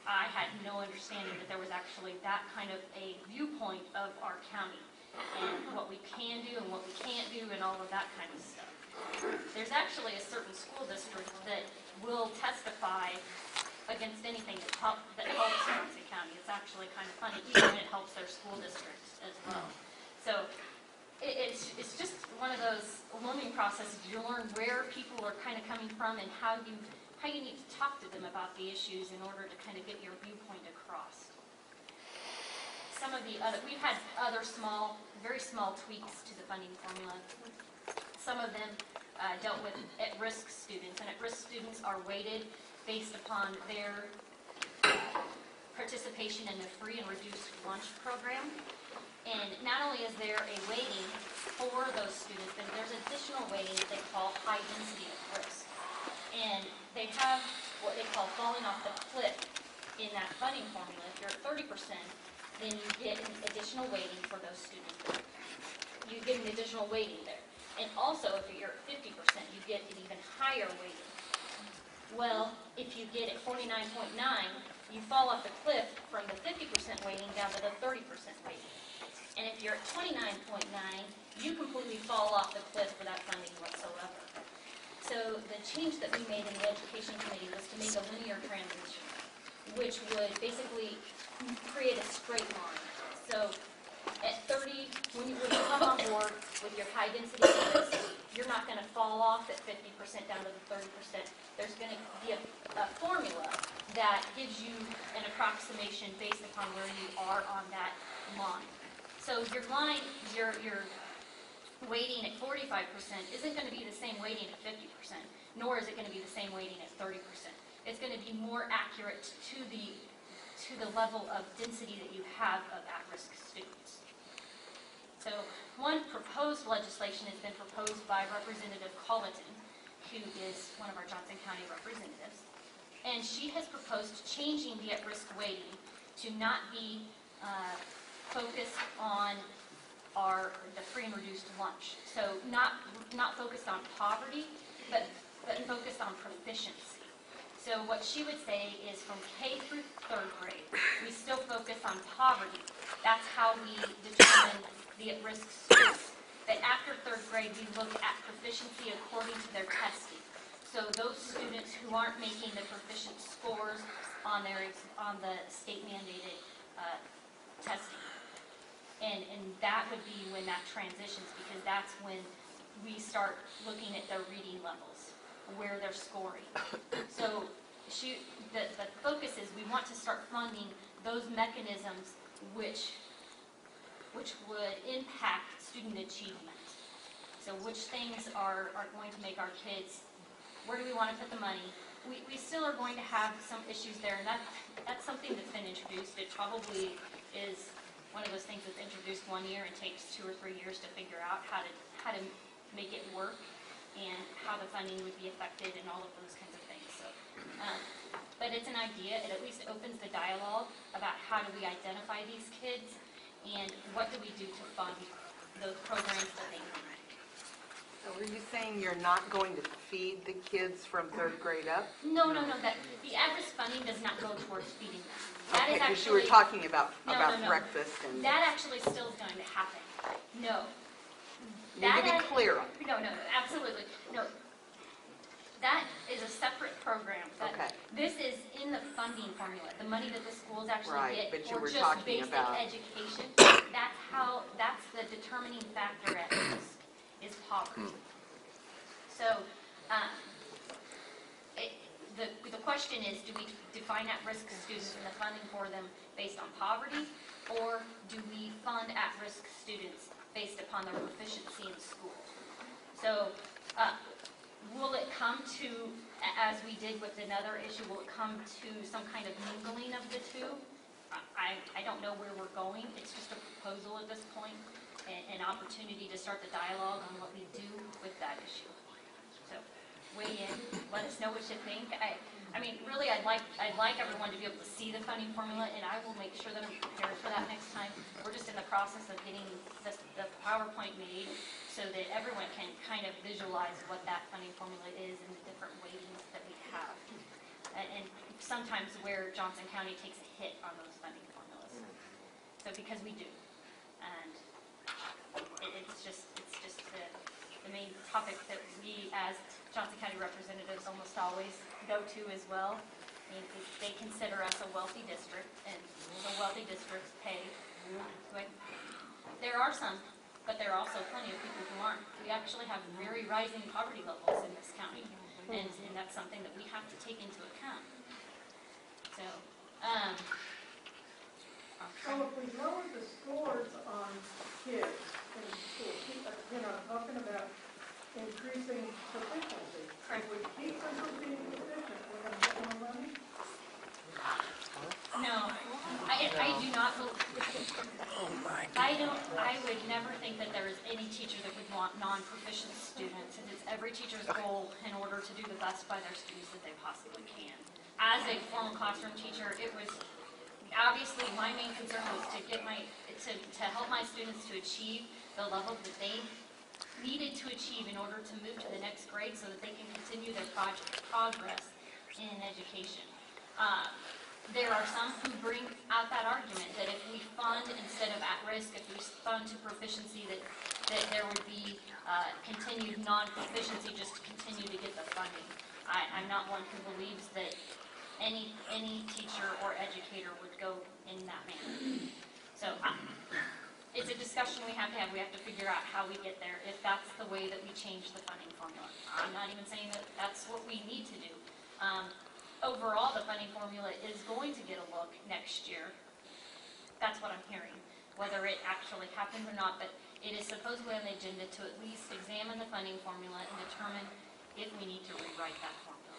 I had no understanding that there was actually that kind of a viewpoint of our county and what we can do and what we can't do and all of that kind of stuff. There's actually a certain school district that will testify against anything that helps Johnson County. It's actually kind of funny, even when it helps their school districts as well. So it's just one of those learning processes. You learn where people are kind of coming from and how you need to talk to them about the issues in order to kind of get your viewpoint across. Some of the other, we've had other very small tweaks to the funding formula. Some of them dealt with at-risk students, and at-risk students are weighted based upon their participation in the free and reduced lunch program. And not only is there a weighting for those students, but there's additional weighting that they call high density at risk. And they have what they call falling off the cliff in that funding formula. If you're at 30%, then you get an additional weighting for those students. You get an additional weighting there. And also, if you're at 50%, you get an even higher weighting. Well, if you get at 49.9, you fall off the cliff from the 50% weighting down to the 30% weighting. And if you're at 29.9, you completely fall off the cliff for that funding whatsoever. So the change that we made in the Education Committee was to make a linear transition, which would basically create a straight line. So at 30, when you come on board with your high density units, you're not going to fall off at 50% down to the 30%. There's going to be a formula that gives you an approximation based upon where you are on that line. So your line, your weighting at 45% isn't going to be the same weighting at 50%, nor is it going to be the same weighting at 30%. It's going to be more accurate to the level of density that you have of at-risk students. So one proposed legislation has been proposed by Representative Colleton, who is one of our Johnson County representatives, and she has proposed changing the at-risk weighting to not be focused on the free and reduced lunch. So not focused on poverty, but focused on proficiency. So what she would say is from K through third grade, we still focus on poverty. That's how we determine the at-risk students. But after third grade, we look at proficiency according to their testing. So those students who aren't making the proficient scores on the state-mandated testing. And that would be when that transitions, because that's when we start looking at their reading levels, where they're scoring. So the focus is we want to start funding those mechanisms which would impact student achievement. So which things are going to make our kids, where do we want to put the money? We still are going to have some issues there, and that's something that's been introduced. It probably is one of those things that's introduced 1 year and takes 2 or 3 years to figure out how to make it work and how the funding would be affected and all of those kinds of things. So, but it's an idea. It at least opens the dialogue about how do we identify these kids and what do we do to fund those programs that they need. So are you saying you're not going to feed the kids from third grade up? No. The at-risk funding does not go towards feeding them. That is Okay, because actually, you were talking about No. breakfast and... That actually still is going to happen. No. You need to be clear on it. No, absolutely. No. That is a separate program. Okay. This is in the funding formula, the money that the schools actually Right, get but you for were just talking basic about- education. That's the determining factor at risk, is poverty. So, the question is, do we define at-risk students and the funding for them based on poverty, or do we fund at-risk students based upon their proficiency in school? So, will it come to, as we did with another issue, will it come to some kind of mingling of the two? I don't know where we're going. It's just a proposal at this point, an opportunity to start the dialogue on what we do with that issue. So, weigh in, let us know what you think. I mean, really, I'd like everyone to be able to see the funding formula, and I will make sure that I'm prepared for that next time. We're just in the process of getting the PowerPoint made so that everyone can kind of visualize what that funding formula is and the different weightings that we have. And sometimes where Johnson County takes a hit on those funding formulas. So because we do. And it's just the main topic that we as Johnson County representatives almost always go to as well. I mean, they consider us a wealthy district, and so wealthy districts pay. There are some, but there are also plenty of people who aren't. We actually have very rising poverty levels in this county, and that's something that we have to take into account. So, So if we lower the scores on kids in school, talking about increasing proficiency, if we keep them from being proficient, we're going to get more money? no, I do not believe, I would never think that there is any teacher that would want non-proficient students. And it's every teacher's goal in order to do the best by their students that they possibly can. As a former classroom teacher, it was, obviously my main concern was to help my students to achieve the level that they needed to achieve in order to move to the next grade so that they can continue their progress in education. There are some who bring out that argument that if we fund instead of at risk, if we fund to proficiency, that there would be continued non-proficiency just to continue to get the funding. I'm not one who believes that any teacher or educator would go in that manner. So it's a discussion we have to have. We have to figure out how we get there, if that's the way that we change the funding formula. I'm not even saying that that's what we need to do. Overall, the funding formula is going to get a look next year. That's what I'm hearing. Whether it actually happens or not, but it is supposedly on the agenda to at least examine the funding formula and determine if we need to rewrite that formula.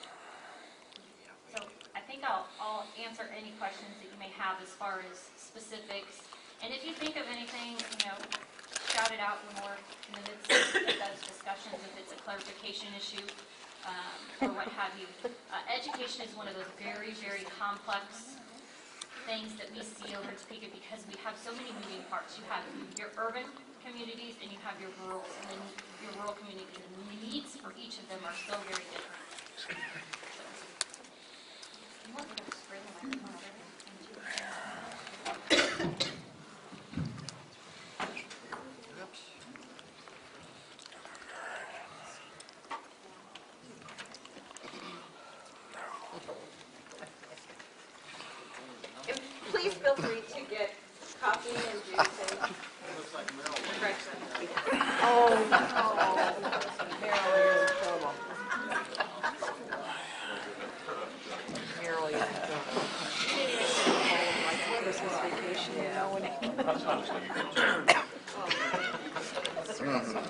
So I think I'll answer any questions that you may have as far as specifics. And if you think of anything, shout it out when we're in the midst of those discussions, if it's a clarification issue or what have you. Education is one of those very, very complex things that we see over in Topeka because we have so many moving parts. You have your urban communities and you have your rural, and then your rural communities, and the needs for each of them are so very different. So, you want to spray the microphone over there? Please feel free to get coffee and juice and correction.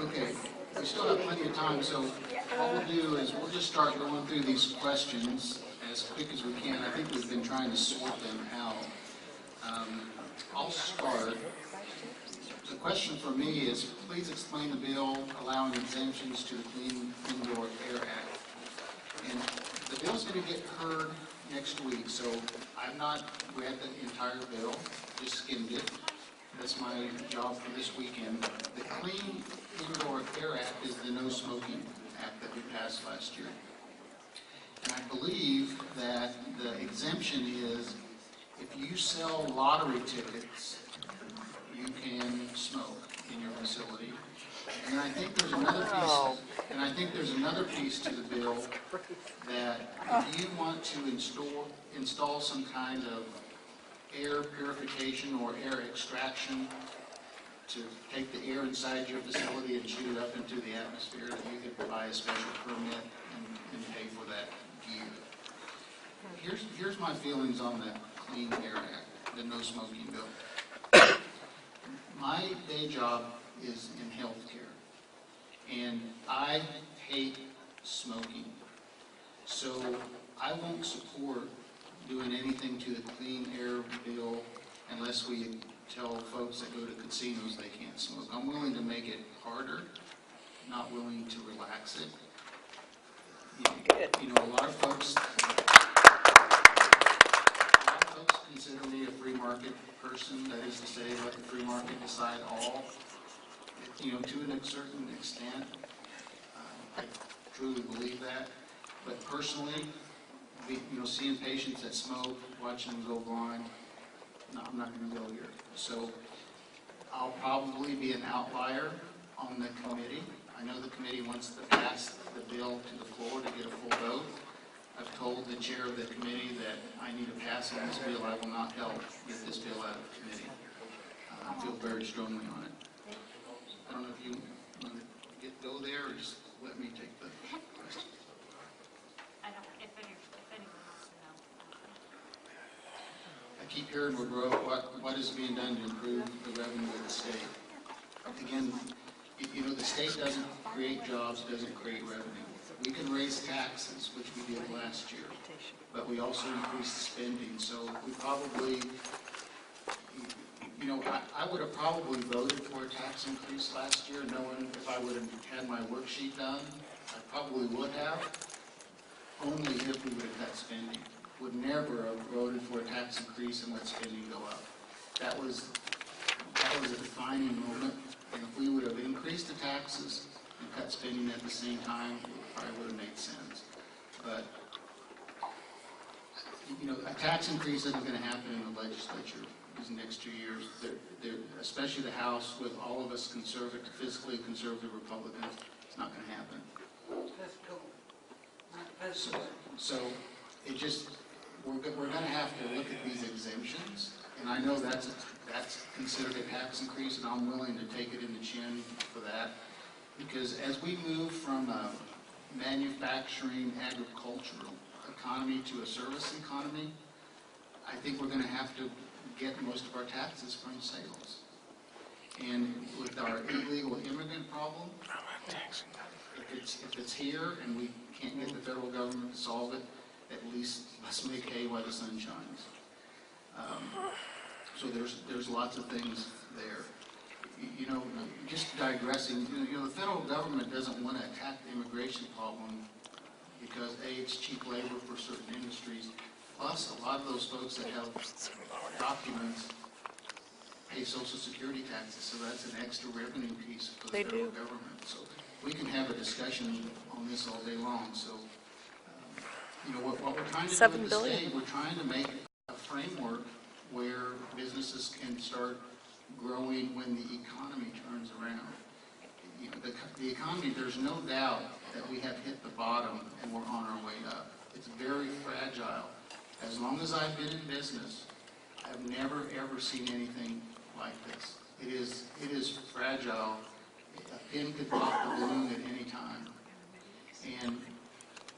Okay, we still have plenty of time, so what we'll do is we'll just start going through these questions as quick as we can. I think we've been trying to sort them out. I'll start. The question for me is, please explain the bill allowing exemptions to the Clean Indoor Air Act. And the bill's going to get heard next week, so I've not read the entire bill, just skimmed it. That's my job for this weekend. The Clean Indoor Air Act is the No Smoking Act that we passed last year. And I believe that the exemption is if you sell lottery tickets, you can smoke in your facility. And I think there's another piece. And I think there's another piece to the bill that if you want to install some kind of air purification or air extraction to take the air inside your facility and shoot it up into the atmosphere, that you could buy a special permit and pay for that gear. Here's my feelings on the Clean Air Act, the No Smoking bill. My day job is in healthcare, and I hate smoking. So I won't support doing anything to the Clean Air bill unless we tell folks that go to casinos they can't smoke. I'm willing to make it harder, not willing to relax it. You know, a lot of folks consider me a free market person. That is to say, let the free market decide all. You know, to a certain extent, I truly believe that. But personally, you know, seeing patients that smoke, watching them go blind, no, I'm not going to go here. So I'll probably be an outlier on the committee. I know the committee wants to pass the bill to the floor to get a full vote. I've told the chair of the committee that I need to pass on this bill. I will not help get this bill out of committee. I feel very strongly on it. I don't know if you want to go there or just let me take the question. I don't, if anyone wants to know. I keep hearing what is being done to improve the revenue of the state. Again, you know, the state doesn't create jobs, doesn't create revenue. We can raise taxes, which we did last year, but we also increased spending. So we probably, you know, I would have probably voted for a tax increase last year, knowing if I would have had my worksheet done, I probably would have, only if we would have cut spending. Would never have voted for a tax increase and let spending go up. That was a defining moment, and if we would have increased the taxes and cut spending at the same time, it probably would have made sense. But, you know, a tax increase isn't going to happen in the legislature these next 2 years. Especially the House, with all of us conservative, fiscally conservative Republicans, it's not going to happen. So it just, we're going to have to look at these exemptions, and I know that's considered a tax increase, and I'm willing to take it in the chin for that, because as we move from a manufacturing, agricultural economy to a service economy, I think we're going to have to get most of our taxes from sales. And with our illegal immigrant problem, if it's here and we can't get the federal government to solve it, at least let's make hay while the sun shines. So there's lots of things there. You know, just digressing, you know, the federal government doesn't want to attack the immigration problem because A, it's cheap labor for certain industries, plus a lot of those folks that have documents pay Social Security taxes, so that's an extra revenue piece for the federal government. So we can have a discussion on this all day long. So, you know, what we're trying to do with the state, we're trying to make a framework where businesses can start growing when the economy turns around. You know, the economy, there's no doubt that we have hit the bottom and we're on our way up. It's very fragile. As long as I've been in business, I've never ever seen anything like this. It is fragile. A pin could pop the balloon at any time. And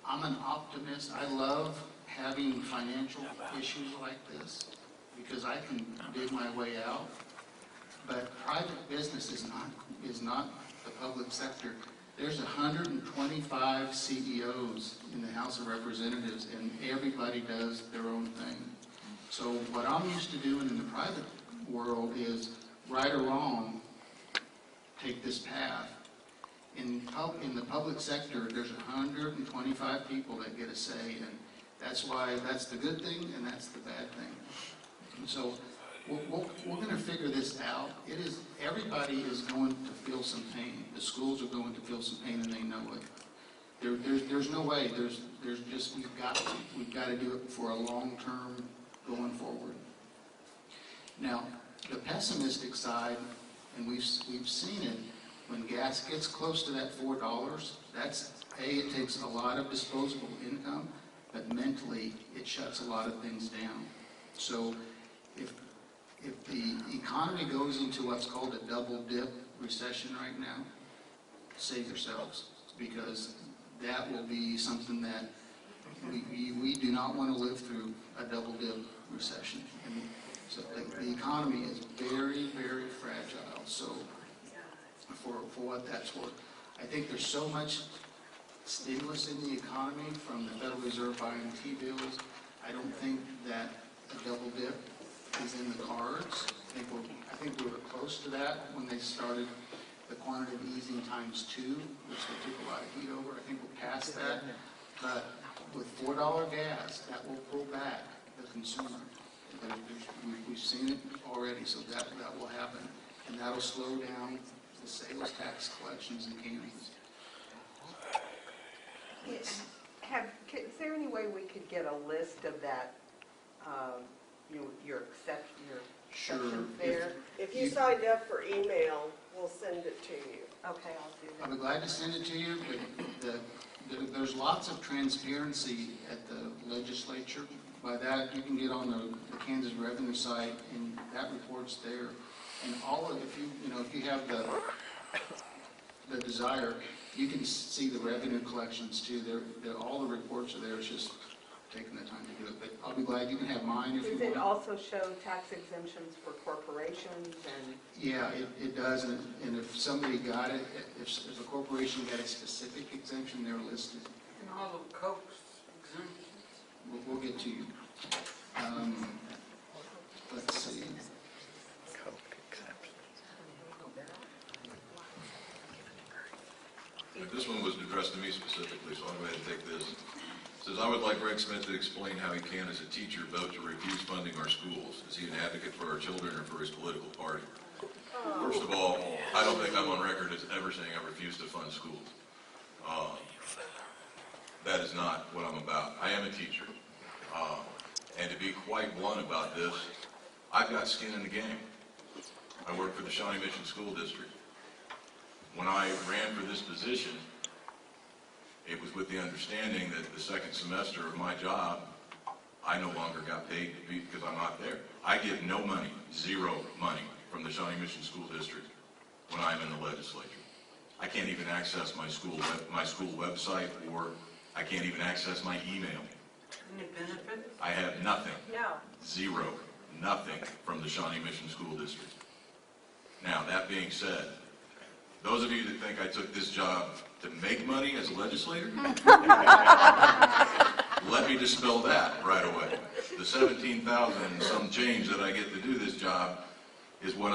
I'm an optimist. I love having financial issues like this because I can dig my way out. But private business is not the public sector. There's 125 CEOs in the House of Representatives, and everybody does their own thing. So what I'm used to doing in the private world is, right or wrong, take this path. In the public sector, there's 125 people that get a say, and that's why that's the good thing and that's the bad thing. And so we're going to figure this out. Everybody is going to feel some pain. The schools are going to feel some pain, and they know it. There's no way. There's just we've got to do it for a long term going forward. Now, the pessimistic side, and we've seen it. When gas gets close to that $4, it takes a lot of disposable income, but mentally it shuts a lot of things down. So if the economy goes into what's called a double dip recession right now, save yourselves, because that will be something that we do not want to live through, a double dip recession. And so the economy is very, very fragile. So for what that's worth, I think there's so much stimulus in the economy from the Federal Reserve buying T-bills. I don't think that a double dip is in the cards. I think we were close to that when they started the quantitative easing ×2, which they took a lot of heat over. I think we're past that. But with $4 gas, that will pull back the consumer. We've seen it already, so that will happen. And that'll slow down the sales tax collections in Kansas. Is there any way we could get a list of that, your exceptions there? If you signed up for email, we'll send it to you. Okay, I'll do that. I'll be glad to send it to you, but there's lots of transparency at the legislature. By that, you can get on the Kansas revenue site, and that report's there. And if you have the desire, you can see the revenue collections too. All the reports are there. It's just taking the time to do it. But I'll be glad you can have mine if you want. Does it also show tax exemptions for corporations and? Yeah, it does. And if somebody got it, if a corporation got a specific exemption, they're listed. And all of Coke's exemptions. We'll get to you. Let's see. This one was addressed to me specifically, so I'll go ahead and take this. It says, I would like Greg Smith to explain how he can, as a teacher, vote to refuse funding our schools. Is he an advocate for our children or for his political party? First of all, I don't think I'm on record as ever saying I refuse to fund schools. That is not what I'm about. I am a teacher. And to be quite blunt about this, I've got skin in the game. I work for the Shawnee Mission School District. When I ran for this position, it was with the understanding that the second semester of my job, I no longer got paid because I'm not there. I get no money, zero money from the Shawnee Mission School District when I'm in the legislature. I can't even access my school website, or I can't even access my email. Any benefits? I have nothing. No. Zero. Nothing from the Shawnee Mission School District. Now, that being said, those of you that think I took this job to make money as a legislator, let me dispel that right away. The $17,000 and some change that I get to do this job is what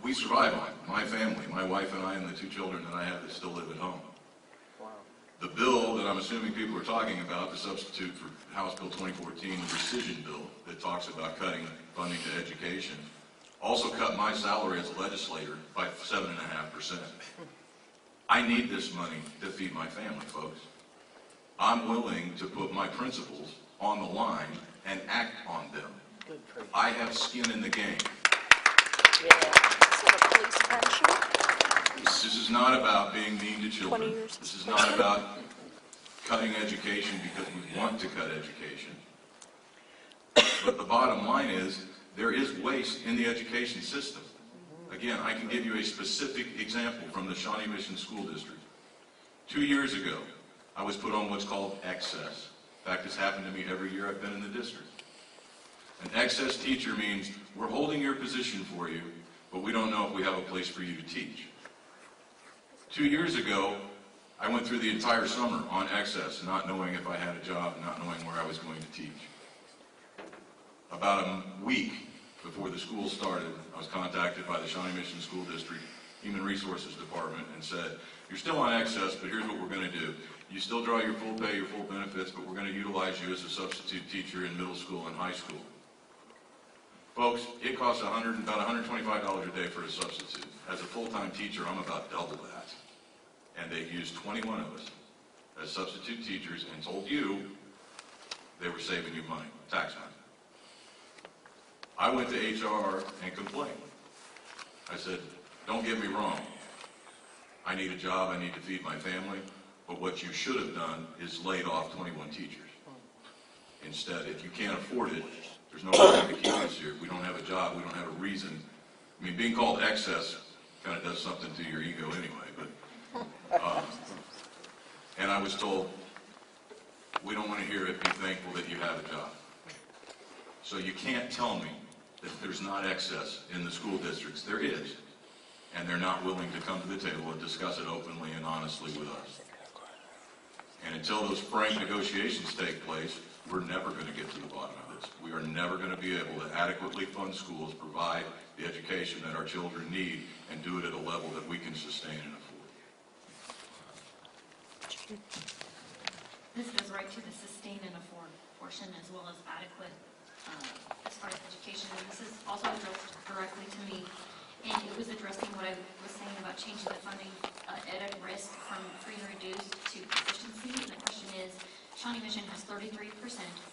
we survive on. My family, my wife and I, and the two children that I have that still live at home. The bill that I'm assuming people are talking about, the substitute for House Bill 2014, the rescission bill that talks about cutting funding to education, also cut my salary as a legislator by 7.5%. I need this money to feed my family, folks. I'm willing to put my principles on the line and act on them. I have skin in the game. Is that a police friendship? This is not about being mean to 20 children. years. This is not about cutting education because we want to cut education. But the bottom line is, there is waste in the education system. Again, I can give you a specific example from the Shawnee Mission School District. 2 years ago, I was put on what's called excess. In fact, it's happened to me every year I've been in the district. An excess teacher means we're holding your position for you, but we don't know if we have a place for you to teach. 2 years ago, I went through the entire summer on excess, not knowing if I had a job, not knowing where I was going to teach. About a week before the school started, I was contacted by the Shawnee Mission School District Human Resources Department and said, you're still on excess, but here's what we're going to do. You still draw your full pay, your full benefits, but we're going to utilize you as a substitute teacher in middle school and high school. Folks, it costs about $125 a day for a substitute. As a full-time teacher, I'm about double that. And they used 21 of us as substitute teachers and told you they were saving you money, tax money. I went to HR and complained. I said, don't get me wrong. I need a job, I need to feed my family, but what you should have done is laid off 21 teachers. Instead, if you can't afford it, there's no reason to keep us here. We don't have a job, we don't have a reason. I mean, being called excess kind of does something to your ego anyway, but, and I was told, we don't want to hear it, be thankful that you have a job. So you can't tell me that there's not excess in the school districts. There is. And they're not willing to come to the table and discuss it openly and honestly with us. And until those frank negotiations take place, we're never going to get to the bottom of this. We are never going to be able to adequately fund schools, provide the education that our children need, and do it at a level that we can sustain and afford. This goes right to the sustain and afford portion as well as adequate as far as education. And this is also addressed directly to me. And it was addressing what I was saying about changing the funding at risk from free and reduced to proficiency. And the question is, Shawnee Mission has 33%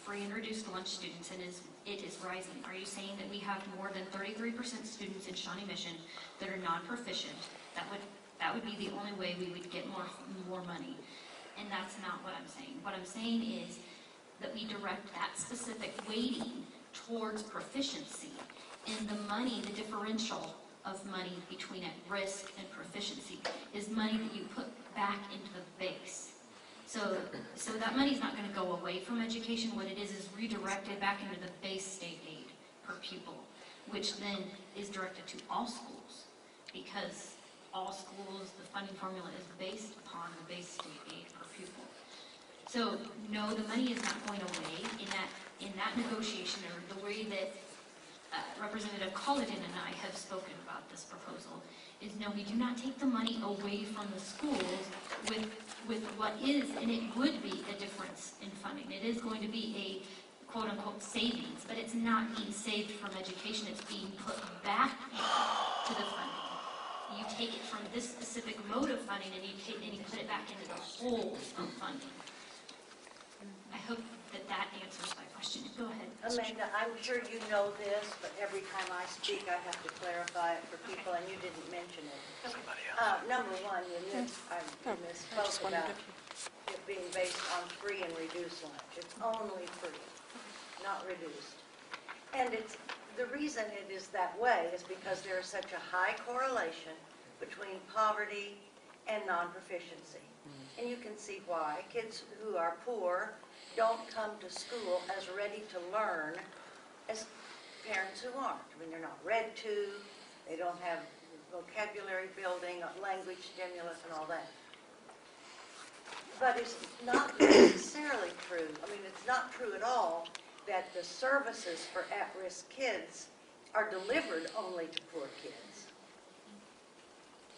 free and reduced lunch students, and it is rising. Are you saying that we have more than 33% students in Shawnee Mission that are non-proficient? That would be the only way we would get more money. And that's not what I'm saying. What I'm saying is that we direct that specific weighting towards proficiency. And the money, the differential of money between at risk and proficiency is money that you put back into the base. So that money's not going to go away from education. What it is redirected back into the base state aid per pupil, which then is directed to all schools, because all schools, the funding formula is based upon the base state aid per pupil. So no, the money is not going away in that negotiation, or the way that Representative Colladin and I have spoken about this proposal is no, we do not take the money away from the schools with what is, and it would be a difference in funding. It is going to be a quote-unquote savings, but it's not being saved from education. It's being put back to the funding. You take it from this specific mode of funding and you put it back into the whole of funding. I hope that answers my question. Go ahead. Amanda, I'm sure you know this, but every time I speak, I have to clarify it for people, and you didn't mention it. Number one, you misspoke about it being based on free and reduced lunch. It's only free, not reduced. And the reason it is that way is because there is such a high correlation between poverty and non-proficiency. And you can see why. Kids who are poor don't come to school as ready to learn as parents who aren't. I mean, they're not read to, they don't have vocabulary building, language stimulus, and all that. But it's not necessarily true. I mean, it's not true at all that the services for at-risk kids are delivered only to poor kids.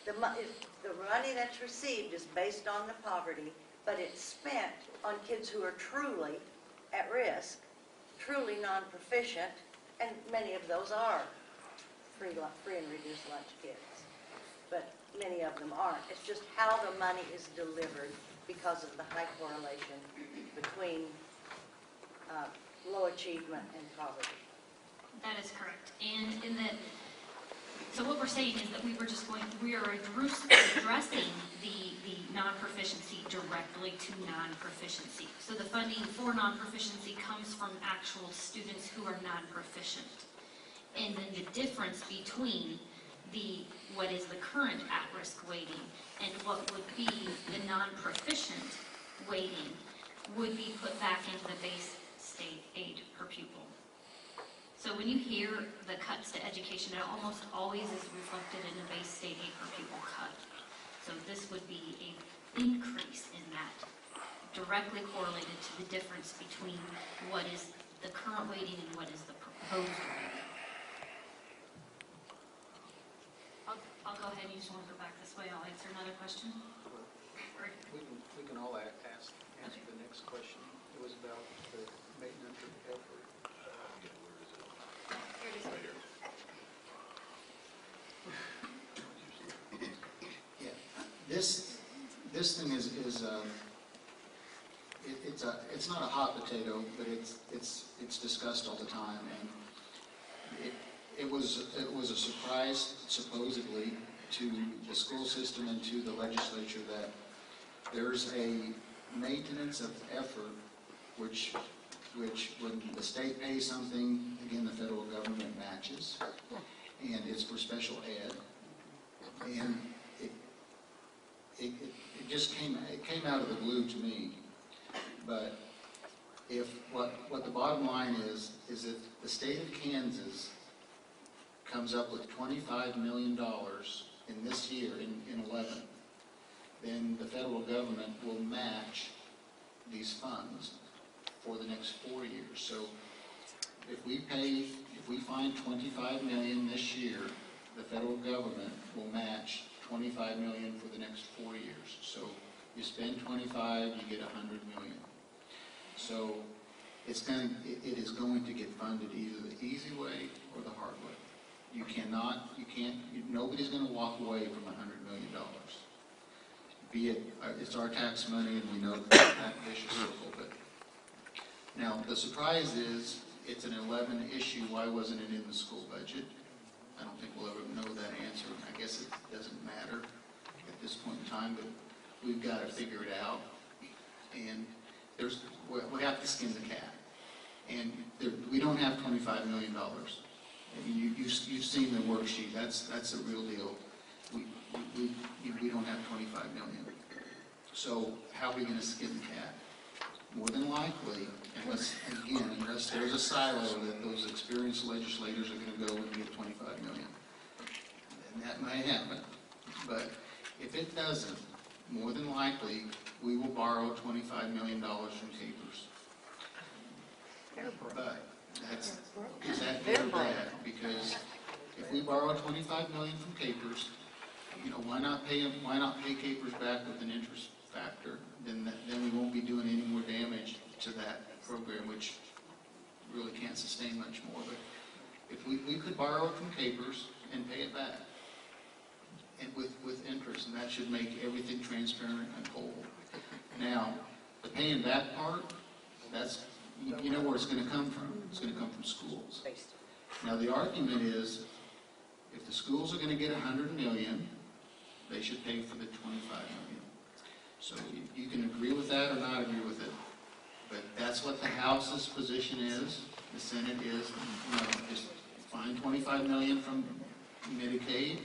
The money that's received is based on the poverty, but it's spent on kids who are truly at risk, truly non-proficient, and many of those are free and reduced lunch kids. But many of them aren't. It's just how the money is delivered because of the high correlation between low achievement and poverty. That is correct. And so what we're saying is that we are addressing the non-proficiency directly to non-proficiency. So the funding for non-proficiency comes from actual students who are non-proficient. And then the difference between what is the current at-risk weighting and what would be the non-proficient weighting would be put back into the base state aid per pupil. So when you hear the cuts to education, it almost always is reflected in the base state aid per pupil cut. So this would be an increase in that, directly correlated to the difference between what is the current weighting and what is the proposed weighting. I'll go ahead. You just want to go back this way. I'll answer another question. We can all answer the next question. It was about the maintenance of the effort. Here it is. Right here. Yeah, this thing is it's not a hot potato, but it's discussed all the time, and it was a surprise supposedly to the school system and to the legislature that there's a maintenance of effort which when the state pays something, again, the federal government matches, and it's for special ed. And it just came out of the blue to me. But if what the bottom line is that the state of Kansas comes up with $25 million in this year, in 11, then the federal government will match these funds for the next 4 years. So if we find $25 million this year, the federal government will match $25 million for the next 4 years. So you spend 25, you get $100 million. So it is going to get funded either the easy way or the hard way. Nobody's going to walk away from $100 million. Be it, it's our tax money, and we know that vicious circle. But now the surprise is it's an 11 issue. Why wasn't it in the school budget? I don't think we'll ever know that answer. I guess it doesn't matter at this point in time, but we've got to figure it out. And we have to skin the cat. And we don't have $25 million. You've seen the worksheet. That's a real deal. We don't have $25 million. So how are we going to skin the cat? More than likely, unless there's a silo that those experienced legislators are going to go and get $25 million. And that might happen. But if it doesn't, more than likely, we will borrow $25 million from Capers. But is that good or bad? Because if we borrow $25 million from Capers, why not pay Capers back with an interest factor? Then we won't be doing any more damage to that program, which really can't sustain much more. But if we could borrow it from Capers and pay it back, and with interest, and that should make everything transparent and whole. Now, the paying back part, that's, you know where it's going to come from. It's going to come from schools. Now, the argument is, if the schools are going to get $100 million, they should pay for the $25 million. So you can agree with that or not agree with it, but that's what the House's position is. The Senate is, just find $25 million from Medicaid.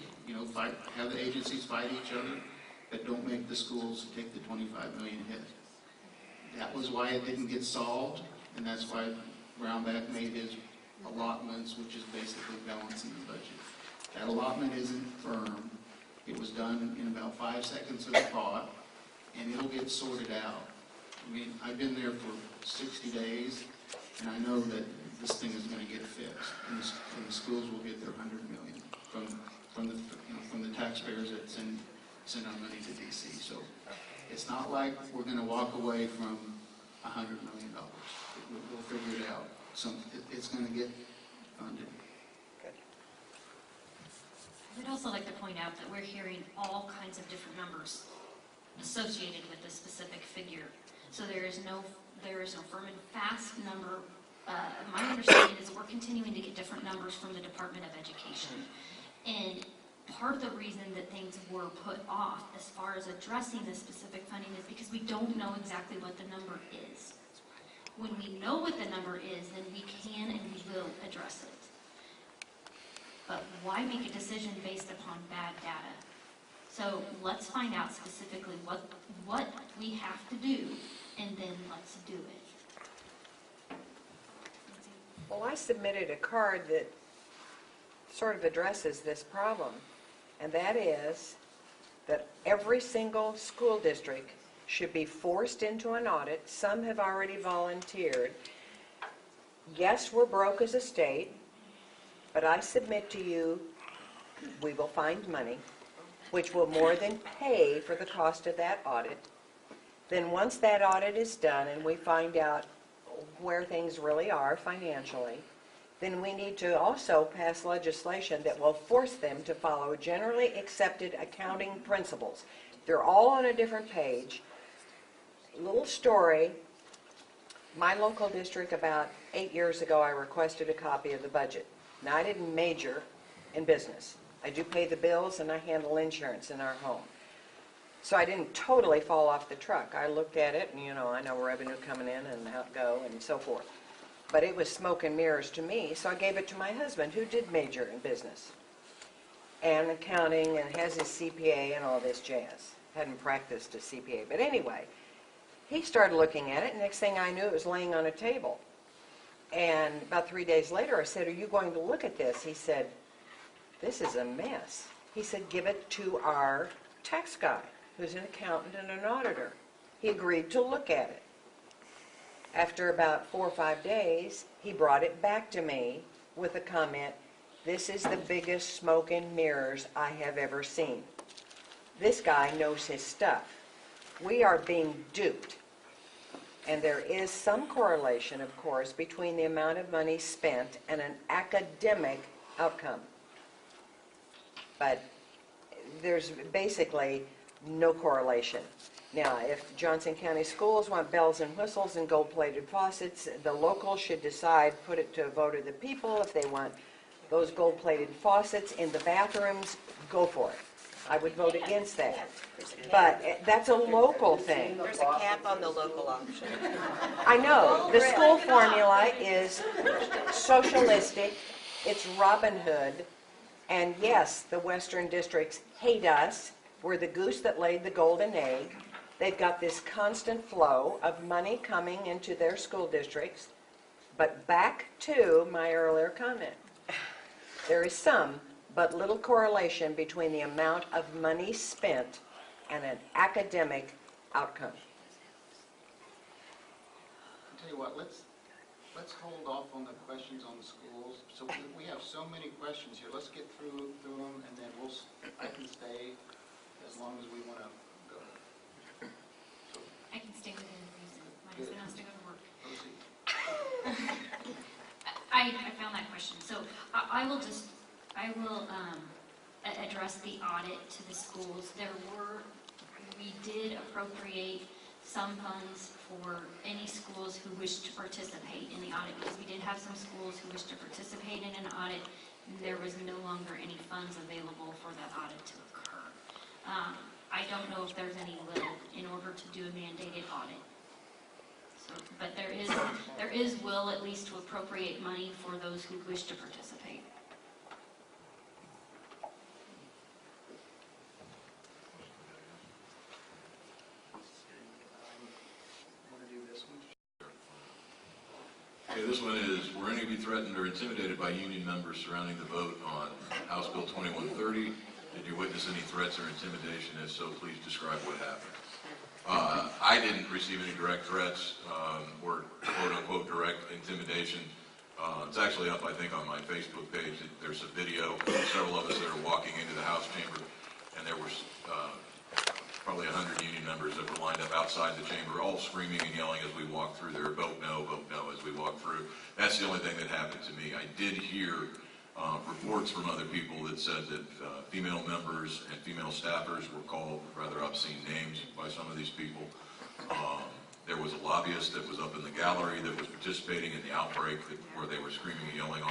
Have the agencies fight each other, but don't make the schools take the $25 million hit. That was why it didn't get solved, and that's why Brownback made his allotments, which is basically balancing the budget. That allotment isn't firm. It was done in about 5 seconds of the thought, and it'll get sorted out. I mean, I've been there for 60 days, and I know that this thing is going to get fixed, and the schools will get their $100 million from the taxpayers that send our money to D.C. So it's not like we're going to walk away from $100 million. We'll figure it out. It's going to get funded. I'd also like to point out that we're hearing all kinds of different numbers associated with this specific figure. So there is no firm and fast number. My understanding is that we're continuing to get different numbers from the Department of Education. And part of the reason that things were put off as far as addressing this specific funding is because we don't know exactly what the number is. When we know what the number is, then we can and we will address it. But why make a decision based upon bad data? So let's find out specifically what we have to do, and then let's do it. Well, I submitted a card that sort of addresses this problem, and that is that every single school district should be forced into an audit. Some have already volunteered. Yes, we're broke as a state, but I submit to you, we will find money, which will more than pay for the cost of that audit. Then once that audit is done and we find out where things really are financially, then we need to also pass legislation that will force them to follow generally accepted accounting principles. They're all on a different page. Little story. My local district, about 8 years ago, I requested a copy of the budget. Now, I didn't major in business. I do pay the bills and I handle insurance in our home. So I didn't totally fall off the truck. I looked at it and, I know revenue coming in and out go and so forth. But it was smoke and mirrors to me, so I gave it to my husband, who did major in business and accounting and has his CPA and all this jazz. Hadn't practiced a CPA. But anyway, he started looking at it, and next thing I knew, it was laying on a table. And about 3 days later, I said, "Are you going to look at this?" He said, "This is a mess." He said, "Give it to our tax guy, who's an accountant and an auditor." He agreed to look at it. After about 4 or 5 days, he brought it back to me with a comment, "This is the biggest smoke and mirrors I have ever seen." This guy knows his stuff. We are being duped. And there is some correlation, of course, between the amount of money spent and an academic outcome. But there's basically no correlation. Now, if Johnson County Schools want bells and whistles and gold-plated faucets, the locals should decide, put it to a vote of the people. If they want those gold-plated faucets in the bathrooms, go for it. I would vote against that. But that's a local thing. There's a cap on the local option. I know, the school formula is socialistic, it's Robin Hood, and yes, the western districts hate us. We're the goose that laid the golden egg. They've got this constant flow of money coming into their school districts. But back to my earlier comment, there is some but little correlation between the amount of money spent and an academic outcome. I'll tell you what, let's hold off on the questions on the schools. So we have so many questions here. Let's get through them, and then I can stay as long as we want to go. So, I can stay within reason. My husband has to go to work. proceed. I found that question. So I will address the audit to the schools. We did appropriate some funds for any schools who wished to participate in the audit, because we did have some schools who wished to participate in an audit. There was no longer any funds available for that audit to occur. I don't know if there's any will in order to do a mandated audit. So, but there is will, at least, to appropriate money for those who wish to participate. Want to do this one? Okay, this one is, were any of you threatened or intimidated by union members surrounding the vote on House Bill 2130? Did you witness any threats or intimidation? If so, please describe what happened. I didn't receive any direct threats or quote-unquote direct intimidation. It's actually up, I think, on my Facebook page. There's a video of several of us that are walking into the House chamber, and there was probably 100 union members that were lined up outside the chamber, all screaming and yelling as we walked through there, vote no, as we walked through. That's the only thing that happened to me. I did hear reports from other people that said that female members and female staffers were called rather obscene names by some of these people. There was a lobbyist that was up in the gallery that was participating in the outbreak where they were screaming and yelling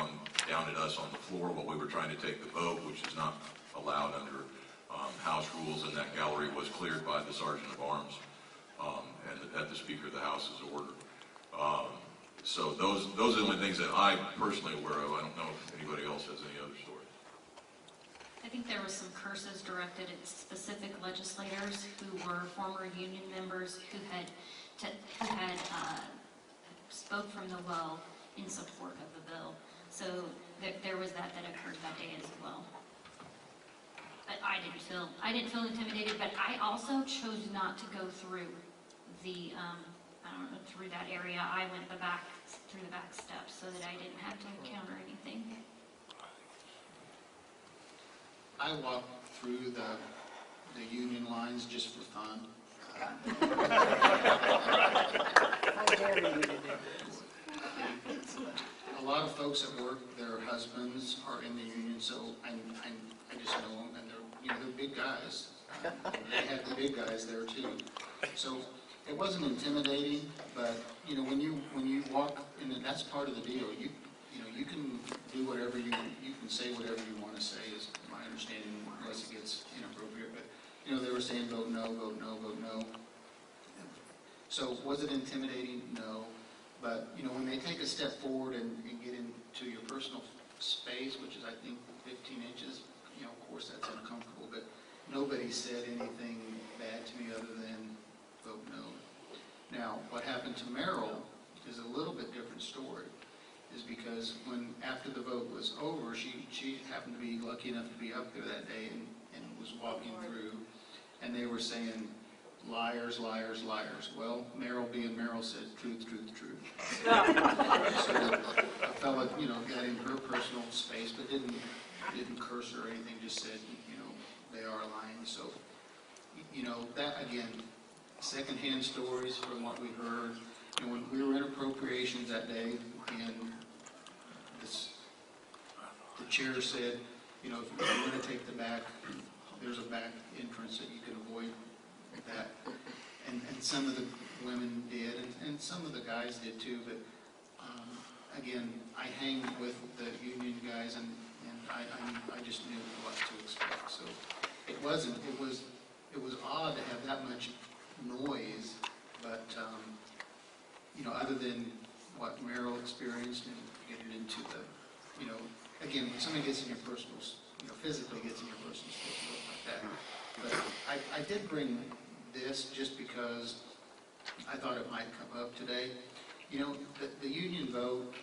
down at us on the floor while we were trying to take the vote, which is not allowed under House rules, and that gallery was cleared by the Sergeant of Arms and at the Speaker of the House's order. So those are the only things that I personally aware of. I don't know if anybody else has any other stories. I think there was some curses directed at specific legislators who were former union members who had spoke from the well in support of the bill. So there was that occurred that day as well. But I didn't feel intimidated, but I also chose not to go through the through that area. I went through the back steps so that I didn't have to encounter anything. I walked through the union lines just for fun. How dare you to do this? A lot of folks at work, their husbands are in the union, so I just know them, and they're big guys. They had the big guys there too. So it wasn't intimidating, but when you walk in, and that's part of the deal. You can do whatever you can say whatever you want to say, is my understanding, unless it gets inappropriate. But they were saying vote no, vote no, vote no. So was it intimidating? No. But when they take a step forward and get into your personal space, which is I think 15 inches, of course that's uncomfortable. But nobody said anything bad to me other than vote no. Now, what happened to Merrill is a little bit different story. Is because after the vote was over, she happened to be lucky enough to be up there that day and was walking through, and they were saying, liars, liars, liars. Well, Merrill being Merrill said, truth, truth, truth. So a fella, got in her personal space, but didn't curse her or anything, just said, they are lying. So, that again, secondhand stories from what we heard. you know, when we were in appropriations that day, and the chair said, you know, if you want to take the back, there's a back entrance that you can avoid that. And some of the women did, and some of the guys did too, but again, I hang with the union guys, and I just knew what to expect. So it was odd to have that much noise, but you know, other than what Merrill experienced and getting into the, you know, again, when somebody gets in your personal, you know, physically gets in your personal space, stuff like that. But I did bring this just because I thought it might come up today. You know, the union vote,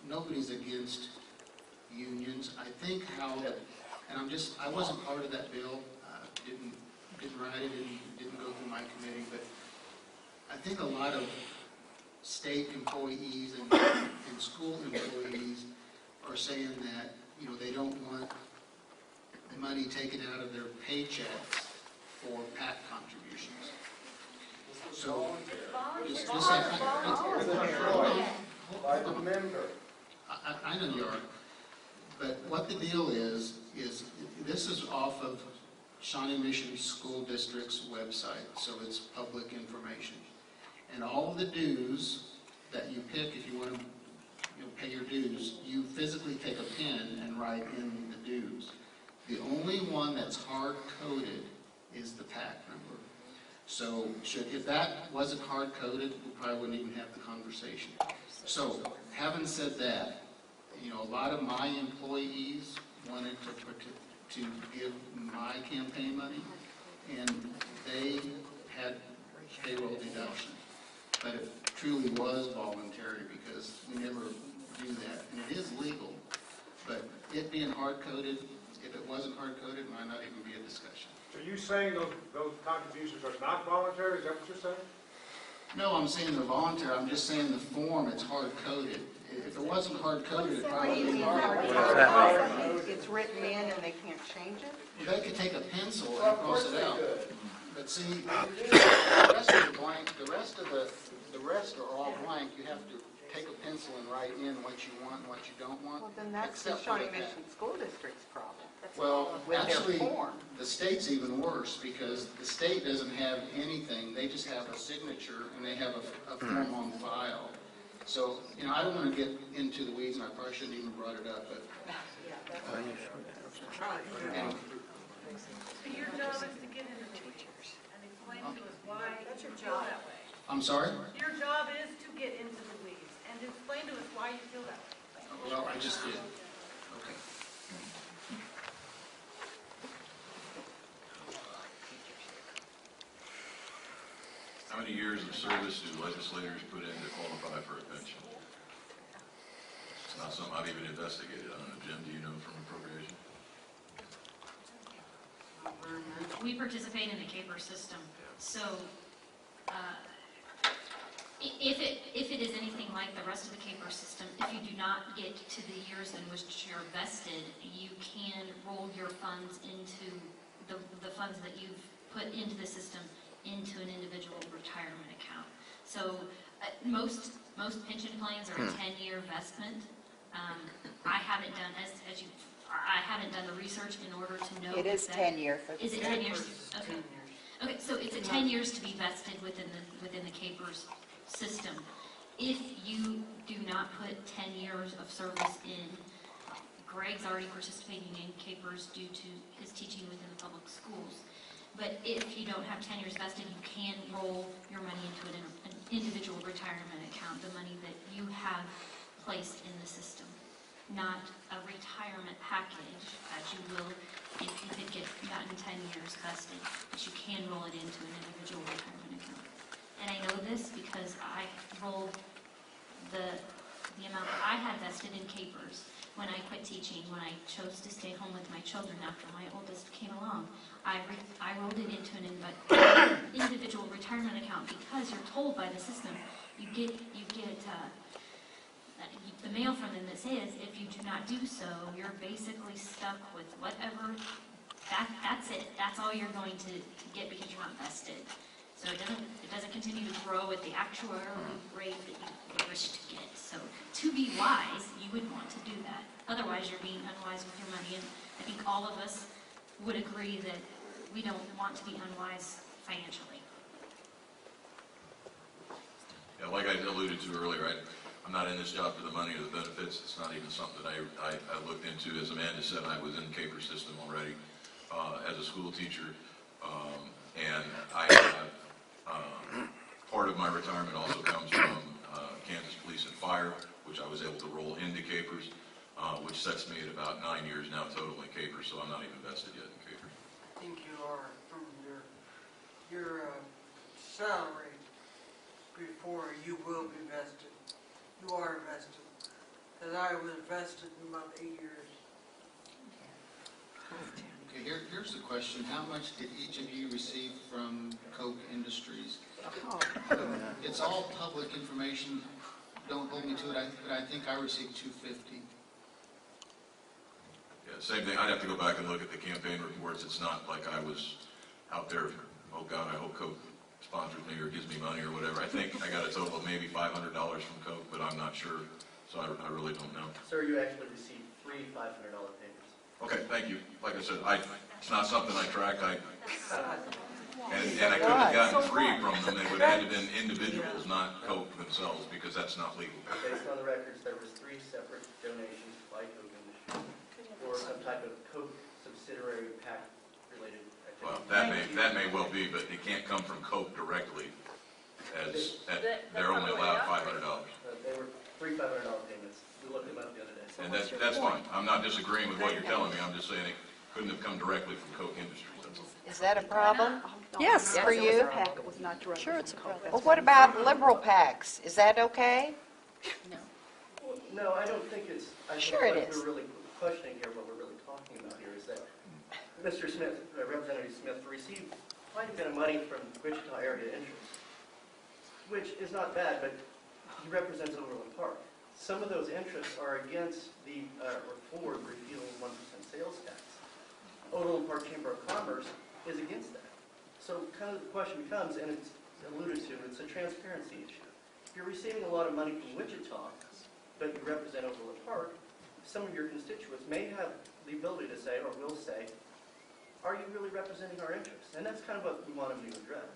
nobody's against unions. I think how, and I wasn't part of that bill, didn't write it, and didn't go through my committee, but I think a lot of state employees and school employees are saying that, you know, they don't want the money taken out of their paychecks for PAC contributions. So, just By the member. I know you are, but what the deal is this is off of Shawnee Mission School District's website, so it's public information. And all of the dues that you pick, if you want to pay your dues, you physically take a pen and write in the dues. The only one that's hard-coded is the PAC number. So if that wasn't hard-coded, we probably wouldn't even have the conversation. So having said that, you know, a lot of my employees wanted to give my campaign money, and they had payroll deduction. But it truly was voluntary because we never do that, and it is legal. But it being hard-coded, if it wasn't hard-coded, it might not even be a discussion. Are you saying those contributions are not voluntary? Is that what you're saying? No, I'm saying they're voluntary. I'm just saying the form, it's hard-coded. If it wasn't hard-coded, it probably would be hard-coded. It's written in and they can't change it? They could take a pencil and cross it out. But see, the rest of the blank, the rest are all blank. You have to take a pencil and write in what you want and what you don't want. Well, then that's the except for Shawnee the Mission School District's problem. Well, With their actually, form. the state's even worse because the state doesn't have anything. They just have a signature and they have a form on file. So, you know, I don't want to get into the weeds, and I probably shouldn't even brought it up, but. So your job is to get into the weeds and explain to us why you feel that way. I'm sorry? Your job is to get into the weeds and to explain to us why you feel that way. Well, I just did. Okay. How many years of service do legislators put in to qualify for a pension? It's not something I've even investigated. I don't know, Jim, do you know from appropriation? We participate in the CAPER system, so if it is anything like the rest of the CAPER system, if you do not get to the years in which you're vested, you can roll your funds into the funds that you've put into the system into an individual retirement account. So most pension plans are a 10-year vestment. I haven't done I haven't done the research in order to know. It is 10-year for the Is it 10 years? Okay. Okay, so it's a 10 years to be vested within the CAPERS system. If you do not put 10 years of service in, Greg's already participating in CAPERS due to his teaching within the public schools. But if you don't have 10 years vested, you can roll your money into an individual retirement account, the money that you have placed in the system, not a retirement package, as you will if you had gotten 10 years vested, but you can roll it into an individual retirement account. And I know this because I rolled the amount that I had vested in CAPERS when I quit teaching, when I chose to stay home with my children after my oldest came along. I rolled it into an individual retirement account because you're told by the system, you get the mail from them that says if you do not do so, you're basically stuck with whatever. That's it. That's all you're going to get because you're not vested. So So it doesn't continue to grow at the actuarial rate that you wish to get. So to be wise, you would want to do that. Otherwise, you're being unwise with your money. And I think all of us would agree that we don't want to be unwise financially. Yeah, like I alluded to earlier, I'm not in this job for the money or the benefits. It's not even something that I looked into. As Amanda said, I was in the CAPER system already as a school teacher. And I have, part of my retirement also comes from Kansas Police and Fire, which I was able to roll into CAPERS, which sets me at about 9 years now total in CAPERS, so I'm not even vested yet in CAPERS. I think you are from your salary before you will be vested. You are vested. Because I was vested in about 8 years. Okay, here's the question. How much did each of you receive from Koch Industries? It's all public information. Don't hold me to it, but I think I received $250. Yeah, same thing. I'd have to go back and look at the campaign reports. It's not like I was out there, oh God, I hope Coke sponsors me or gives me money or whatever. I think I got a total of maybe $500 from Coke, but I'm not sure, so I really don't know. Sir, you actually received 3 $500 payments. Okay, thank you. Like I said, it's not something I track. And I couldn't have gotten 3 from them. They would have had to been individuals, not Coke themselves, because that's not legal. Based on the records, there was 3 separate donations by Coke Industries for some type of Coke subsidiary PAC related activity. Well, that may well be, but it can't come from Coke directly, as they're only allowed $500. They were 3 $500 payments. We looked them up the other day. And that's fine. I'm not disagreeing with what you're telling me. I'm just saying it couldn't have come directly from Coke Industries. That's all. Is that a problem? Yes. For you? Sure, it's a problem. Well, what about liberal PACs? Is that okay? No, I don't think it's, I think Sure it what is. we're really questioning here, what we're really talking about here is that Mr. Smith, Representative Smith, received quite a bit of money from Wichita area interests, which is not bad, but he represents Overland Park. Some of those interests are against the, or for repealing 1% sales tax. Overland Park Chamber of Commerce is against that. So kind of the question becomes, and it's alluded to, it's a transparency issue. If you're receiving a lot of money from Wichita, but you represent Overland Park, some of your constituents may have the ability to say, or will say, are you really representing our interests? And that's kind of what we want them to address.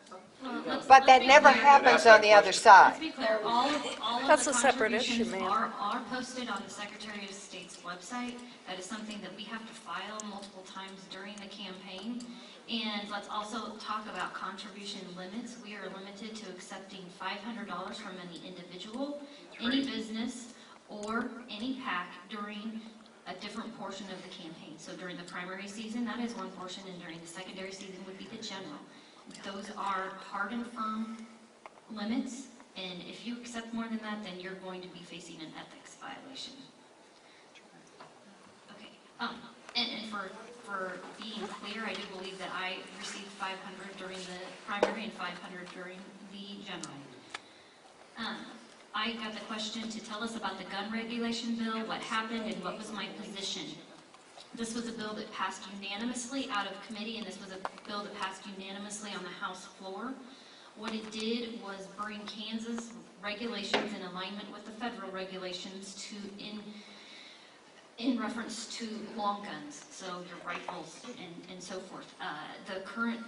But that never happens on the other Let's side. be clear, all of That's the a separate issue, contributions ma'am. are posted on the Secretary of State's website. That is something that we have to file multiple times during the campaign. And let's also talk about contribution limits. We are limited to accepting $500 from any individual, any business, or any PAC during a different portion of the campaign. So during the primary season, that is one portion, and during the secondary season would be the general. Those are hard and firm limits, and if you accept more than that, then you're going to be facing an ethics violation. Okay, and for being clear, I do believe that I received 500 during the primary and 500 during the general. I got the question to tell us about the gun regulation bill, what happened, and what was my position. This was a bill that passed unanimously out of committee, and this was a bill that passed unanimously on the House floor. What it did was bring Kansas regulations in alignment with the federal regulations to in reference to long guns, so your rifles and so forth. The current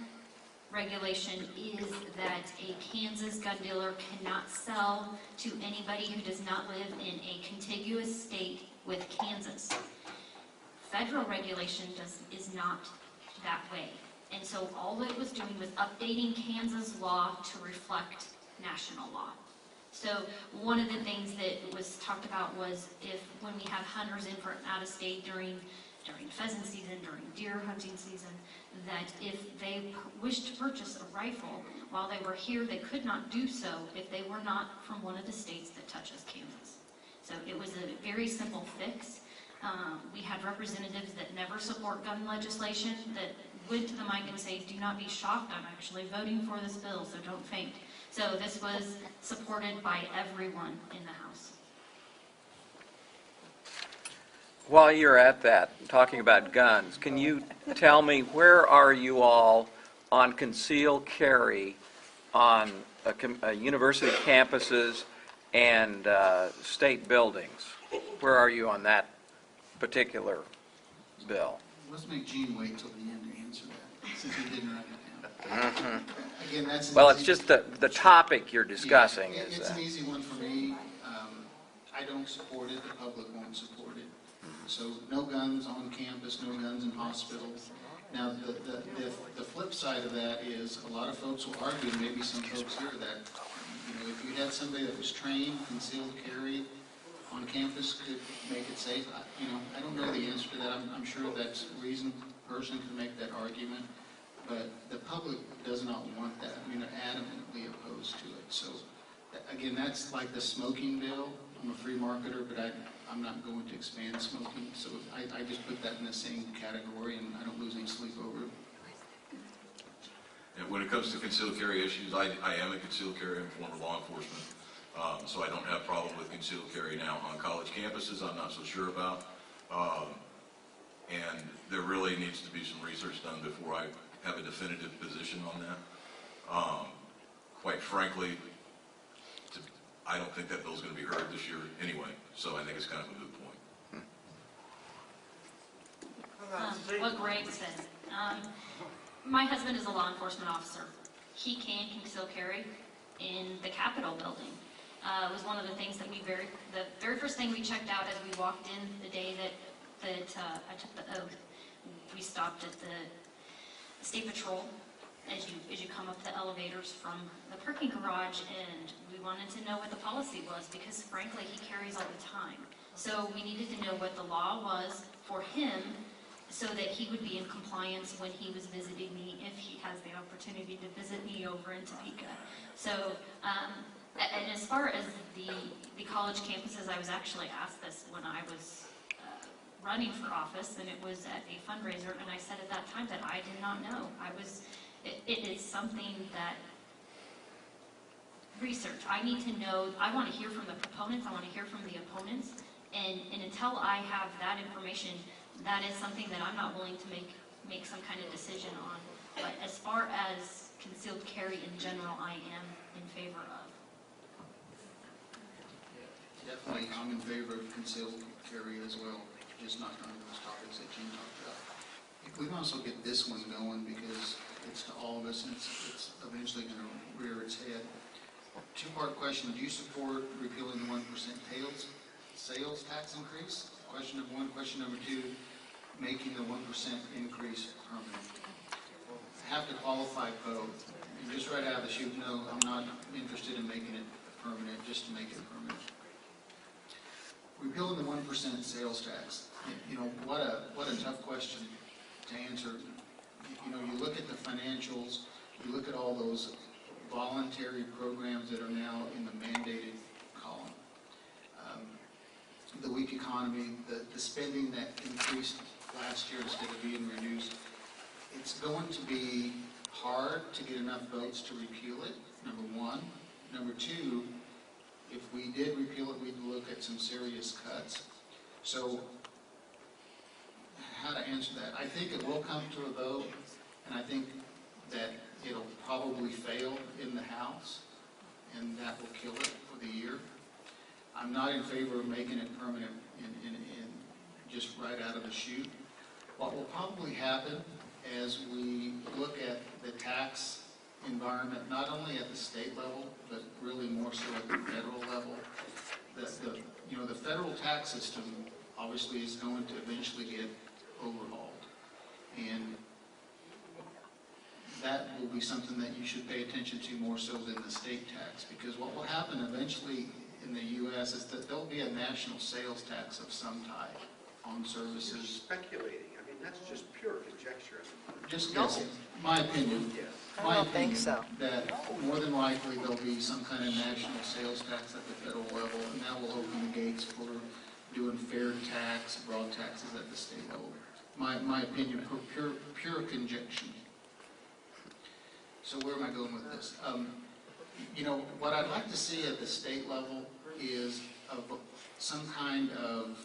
regulation is that a Kansas gun dealer cannot sell to anybody who does not live in a contiguous state with Kansas. Federal regulation is not that way. And so all it was doing was updating Kansas law to reflect national law. So one of the things that was talked about was when we have hunters in from out of state during pheasant season, during deer hunting season, that if they wished to purchase a rifle while they were here, they could not do so if they were not from one of the states that touches Kansas. So it was a very simple fix. We had representatives that never support gun legislation that went to the mic and say, do not be shocked, I'm actually voting for this bill, so don't faint. So this was supported by everyone in the House. While you're at that, talking about guns, can you tell me where are you all on concealed carry on university campuses and state buildings. Where are you on that particular bill? Let's make Gene wait till the end to answer that, since he didn't write it down. Again, that's an Well, it's easy- just the topic you're discussing Yeah, is it's that. an easy one for me. I don't support it, the public won't support it. So no guns on campus, no guns in hospitals. Now, the flip side of that is, a lot of folks will argue, and maybe some folks here, that, if you had somebody that was trained, concealed carry on campus could make it safe. I don't know the answer to that. I'm sure that's a reasonable person can make that argument, but the public does not want that. They're adamantly opposed to it. So, again, that's like the smoking bill. I'm a free marketer, but I'm not going to expand smoking. So I just put that in the same category, and I don't lose any sleep over it. And when it comes to concealed carry issues, I am a concealed carrier and former law enforcement, so I don't have a problem with concealed carry now. On college campuses, I'm not so sure about, and there really needs to be some research done before I have a definitive position on that. Quite frankly, I don't think that bill's going to be heard this year anyway, so I think it's kind of a moot point. What Greg said. My husband is a law enforcement officer. He can conceal carry in the Capitol building. It was one of the things that the very first thing we checked out as we walked in the day that I took the oath. We stopped at the State Patrol as you come up the elevators from the parking garage, and we wanted to know what the policy was because, frankly, he carries all the time. So we needed to know what the law was for him so that he would be in compliance when he was visiting me, if he has the opportunity to visit me over in Topeka. So, and as far as the college campuses, I was actually asked this when I was running for office, and it was at a fundraiser, and I said at that time that I did not know. It is something that research. I need to know. I want to hear from the proponents. I want to hear from the opponents, and until I have that information, that is something that I'm not willing to make some kind of decision on. But as far as concealed carry in general, I am in favor of. Definitely, I'm in favor of concealed carry as well, just not on those topics that Gene talked about. If we might as well get this one going because it's to all of us and it's eventually going to rear its head. Two-part question: do you support repealing the 1% sales tax increase? Question number one. Question number two: making the 1% increase permanent. Have to qualify both. And just right out of the chute, no, I'm not interested in making it permanent just to make it permanent. Repealing the 1% sales tax. What a tough question to answer. You look at the financials, you look at all those voluntary programs that are now in the mandated column. The weak economy, the spending that increased last year instead of being reduced. It's going to be hard to get enough votes to repeal it, number one. Number two, if we did repeal it, we'd look at some serious cuts. So, how to answer that? I think it will come to a vote, and I think that it'll probably fail in the House, and that will kill it for the year. I'm not in favor of making it permanent in just right out of the chute. What will probably happen as we look at the tax environment, not only at the state level, but really more so at the federal level, the federal tax system obviously is going to eventually get overhauled. And that will be something that you should pay attention to more so than the state tax, because what will happen eventually in the U.S. is that there'll be a national sales tax of some type on services. You're speculating. I mean, that's just pure conjecture. Just guessing. My opinion. I don't think so. That more than likely there'll be some kind of national sales tax at the federal level, and that will open the gates for doing fair tax, broad taxes at the state level. My opinion, pure conjecture. So where am I going with this? What I'd like to see at the state level is some kind of,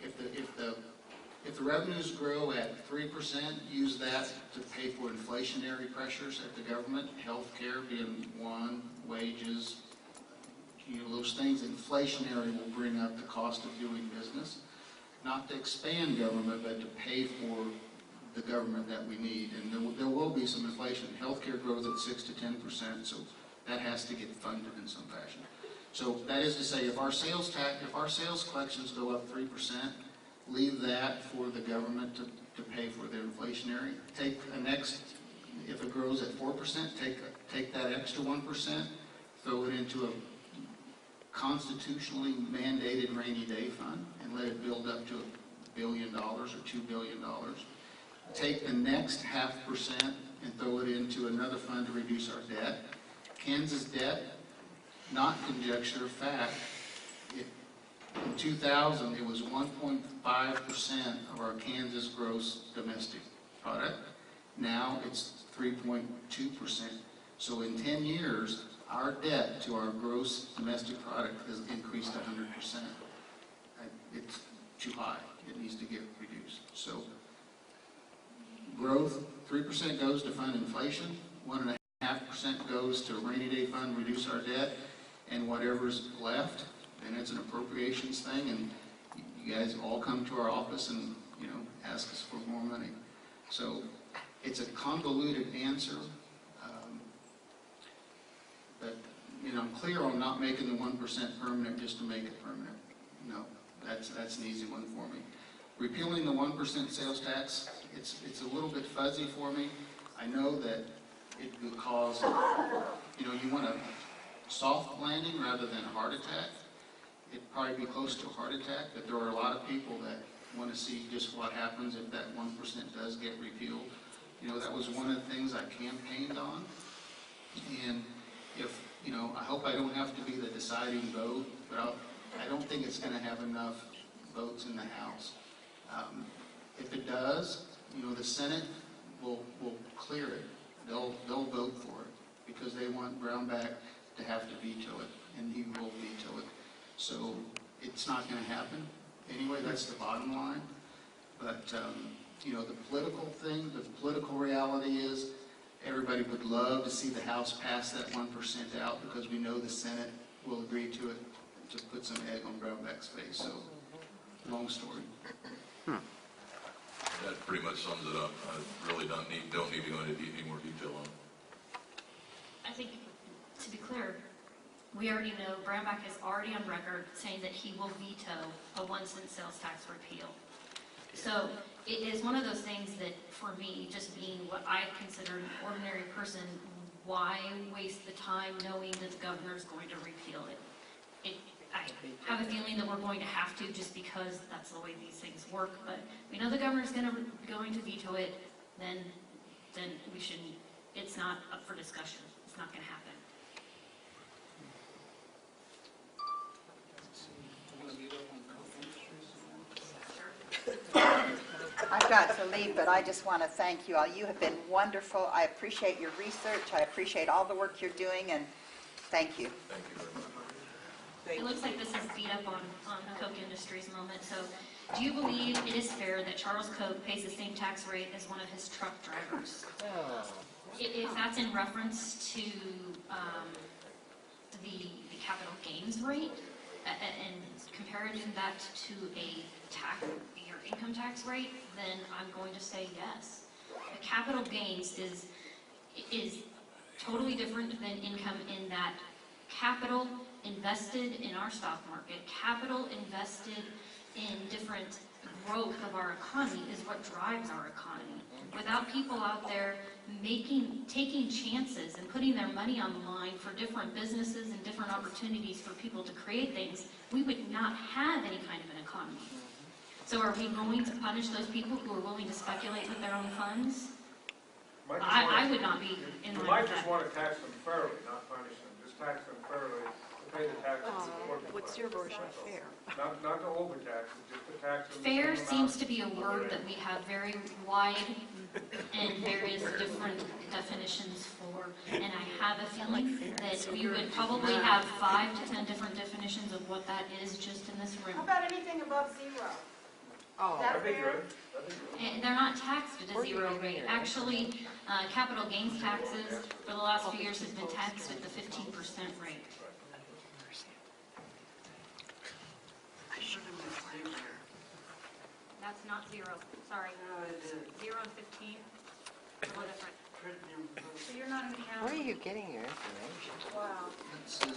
if If the revenues grow at 3%, use that to pay for inflationary pressures at the government, healthcare being one, wages, those things. Inflationary will bring up the cost of doing business. Not to expand government, but to pay for the government that we need. And there will be some inflation. Healthcare grows at 6 to 10%, so that has to get funded in some fashion. So that is to say, if our sales collections go up 3%, leave that for the government to pay for the inflationary. Take if it grows at 4%, take that extra 1%, throw it into a constitutionally mandated rainy day fund, and let it build up to $1 billion or $2 billion. Take the next 0.5% and throw it into another fund to reduce our debt. Kansas debt, not conjecture, fact. In 2000, it was 1.5% of our Kansas gross domestic product. Now it's 3.2%. So in 10 years, our debt to our gross domestic product has increased 100%. It's too high. It needs to get reduced. So growth, 3% goes to fund inflation, 1.5% goes to rainy day fund, reduce our debt, and whatever's left, then it's an appropriations thing, and you guys all come to our office and, ask us for more money. So it's a convoluted answer, but, I'm clear on not making the 1% permanent just to make it permanent. No, that's an easy one for me. Repealing the 1% sales tax, it's a little bit fuzzy for me. I know that it would cause, you want a soft landing rather than a heart attack. It'd probably be close to a heart attack, but there are a lot of people that want to see just what happens if that 1% does get repealed. That was one of the things I campaigned on. And if, I hope I don't have to be the deciding vote, but I don't think it's going to have enough votes in the House. If it does, the Senate will clear it. They'll vote for it because they want Brownback to have to veto it, and he will veto it. So it's not going to happen. Anyway, that's the bottom line. But, the political thing, the political reality is everybody would love to see the House pass that 1% out because we know the Senate will agree to it to put some egg on Brownback's face. So, long story. That pretty much sums it up. I really don't need to go into any more detail on it. I think, to be clear, we already know Brownback is already on record saying that he will veto a 1-cent sales tax repeal. So it is one of those things that, for me, just being what I consider an ordinary person, why waste the time knowing that the governor is going to repeal it? I have a feeling that we're going to have to just because that's the way these things work, but we know the governor's going to veto it, then we shouldn't, it's not up for discussion. It's not going to happen. I've got to leave, but I just want to thank you all. You have been wonderful. I appreciate your research. I appreciate all the work you're doing, and thank you. Thank you very much. It looks like this is beat up on Coke Industries moment. So, do you believe it is fair that Charles Koch pays the same tax rate as one of his truck drivers? If that's in reference to the capital gains rate and comparing that to your income tax rate, then I'm going to say yes. The capital gains is totally different than income in that capital invested in our stock market, capital invested in different growth of our economy is what drives our economy. Without people out there taking chances and putting their money on the line for different businesses and different opportunities for people to create things, we would not have any kind of an economy. So are we going to punish those people who are willing to speculate with their own funds? I would not be in line with that. You might just want to tax them fairly, not punish them. Just tax them fairly. Pay the taxes. What's your version of fair? Not to overtax, just to tax them. Fair seems to be a word that we have very wide and various different definitions for, and I have a feeling that we would probably have 5 to 10 different definitions of what that is just in this room. How about anything above 0? Oh, that fair? And they're not taxed at a zero rate. Actually, capital gains taxes for the last few years has been taxed at the 15% rate. That's not zero, sorry. No, it is. 0 and 15, a little different. So you're not in the where are county. you getting your information? Wow. Let's see,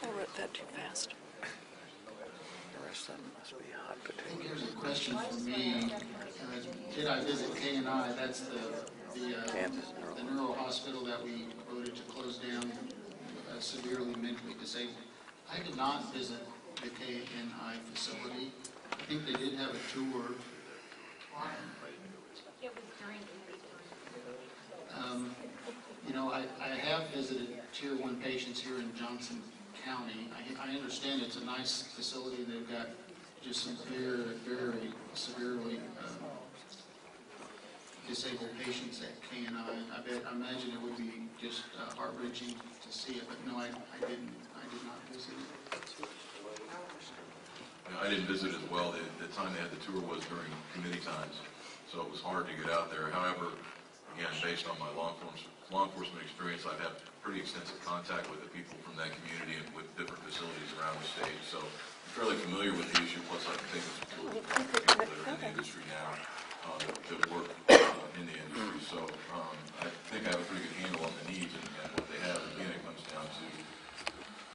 I wrote that too fast. The rest of them must be hot I think potatoes. there's a question for me. Did I visit K&I? That's the neuro hospital that we voted to close down, severely mentally disabled. I did not visit the K&I facility. I think they did have a tour. It was during committee time. You know, I have visited Tier 1 patients here in Johnson County. I understand it's a nice facility. They've got just some very, very severely disabled patients at K&I. I imagine it would be just heart-wrenching to see it, but no, I did not visit it. I didn't visit as well. The time they had the tour was during committee times, so it was hard to get out there. However, again, based on my law enforcement experience, I've had pretty extensive contact with the people from that community and with different facilities around the state. So I'm fairly familiar with the issue, plus I can think of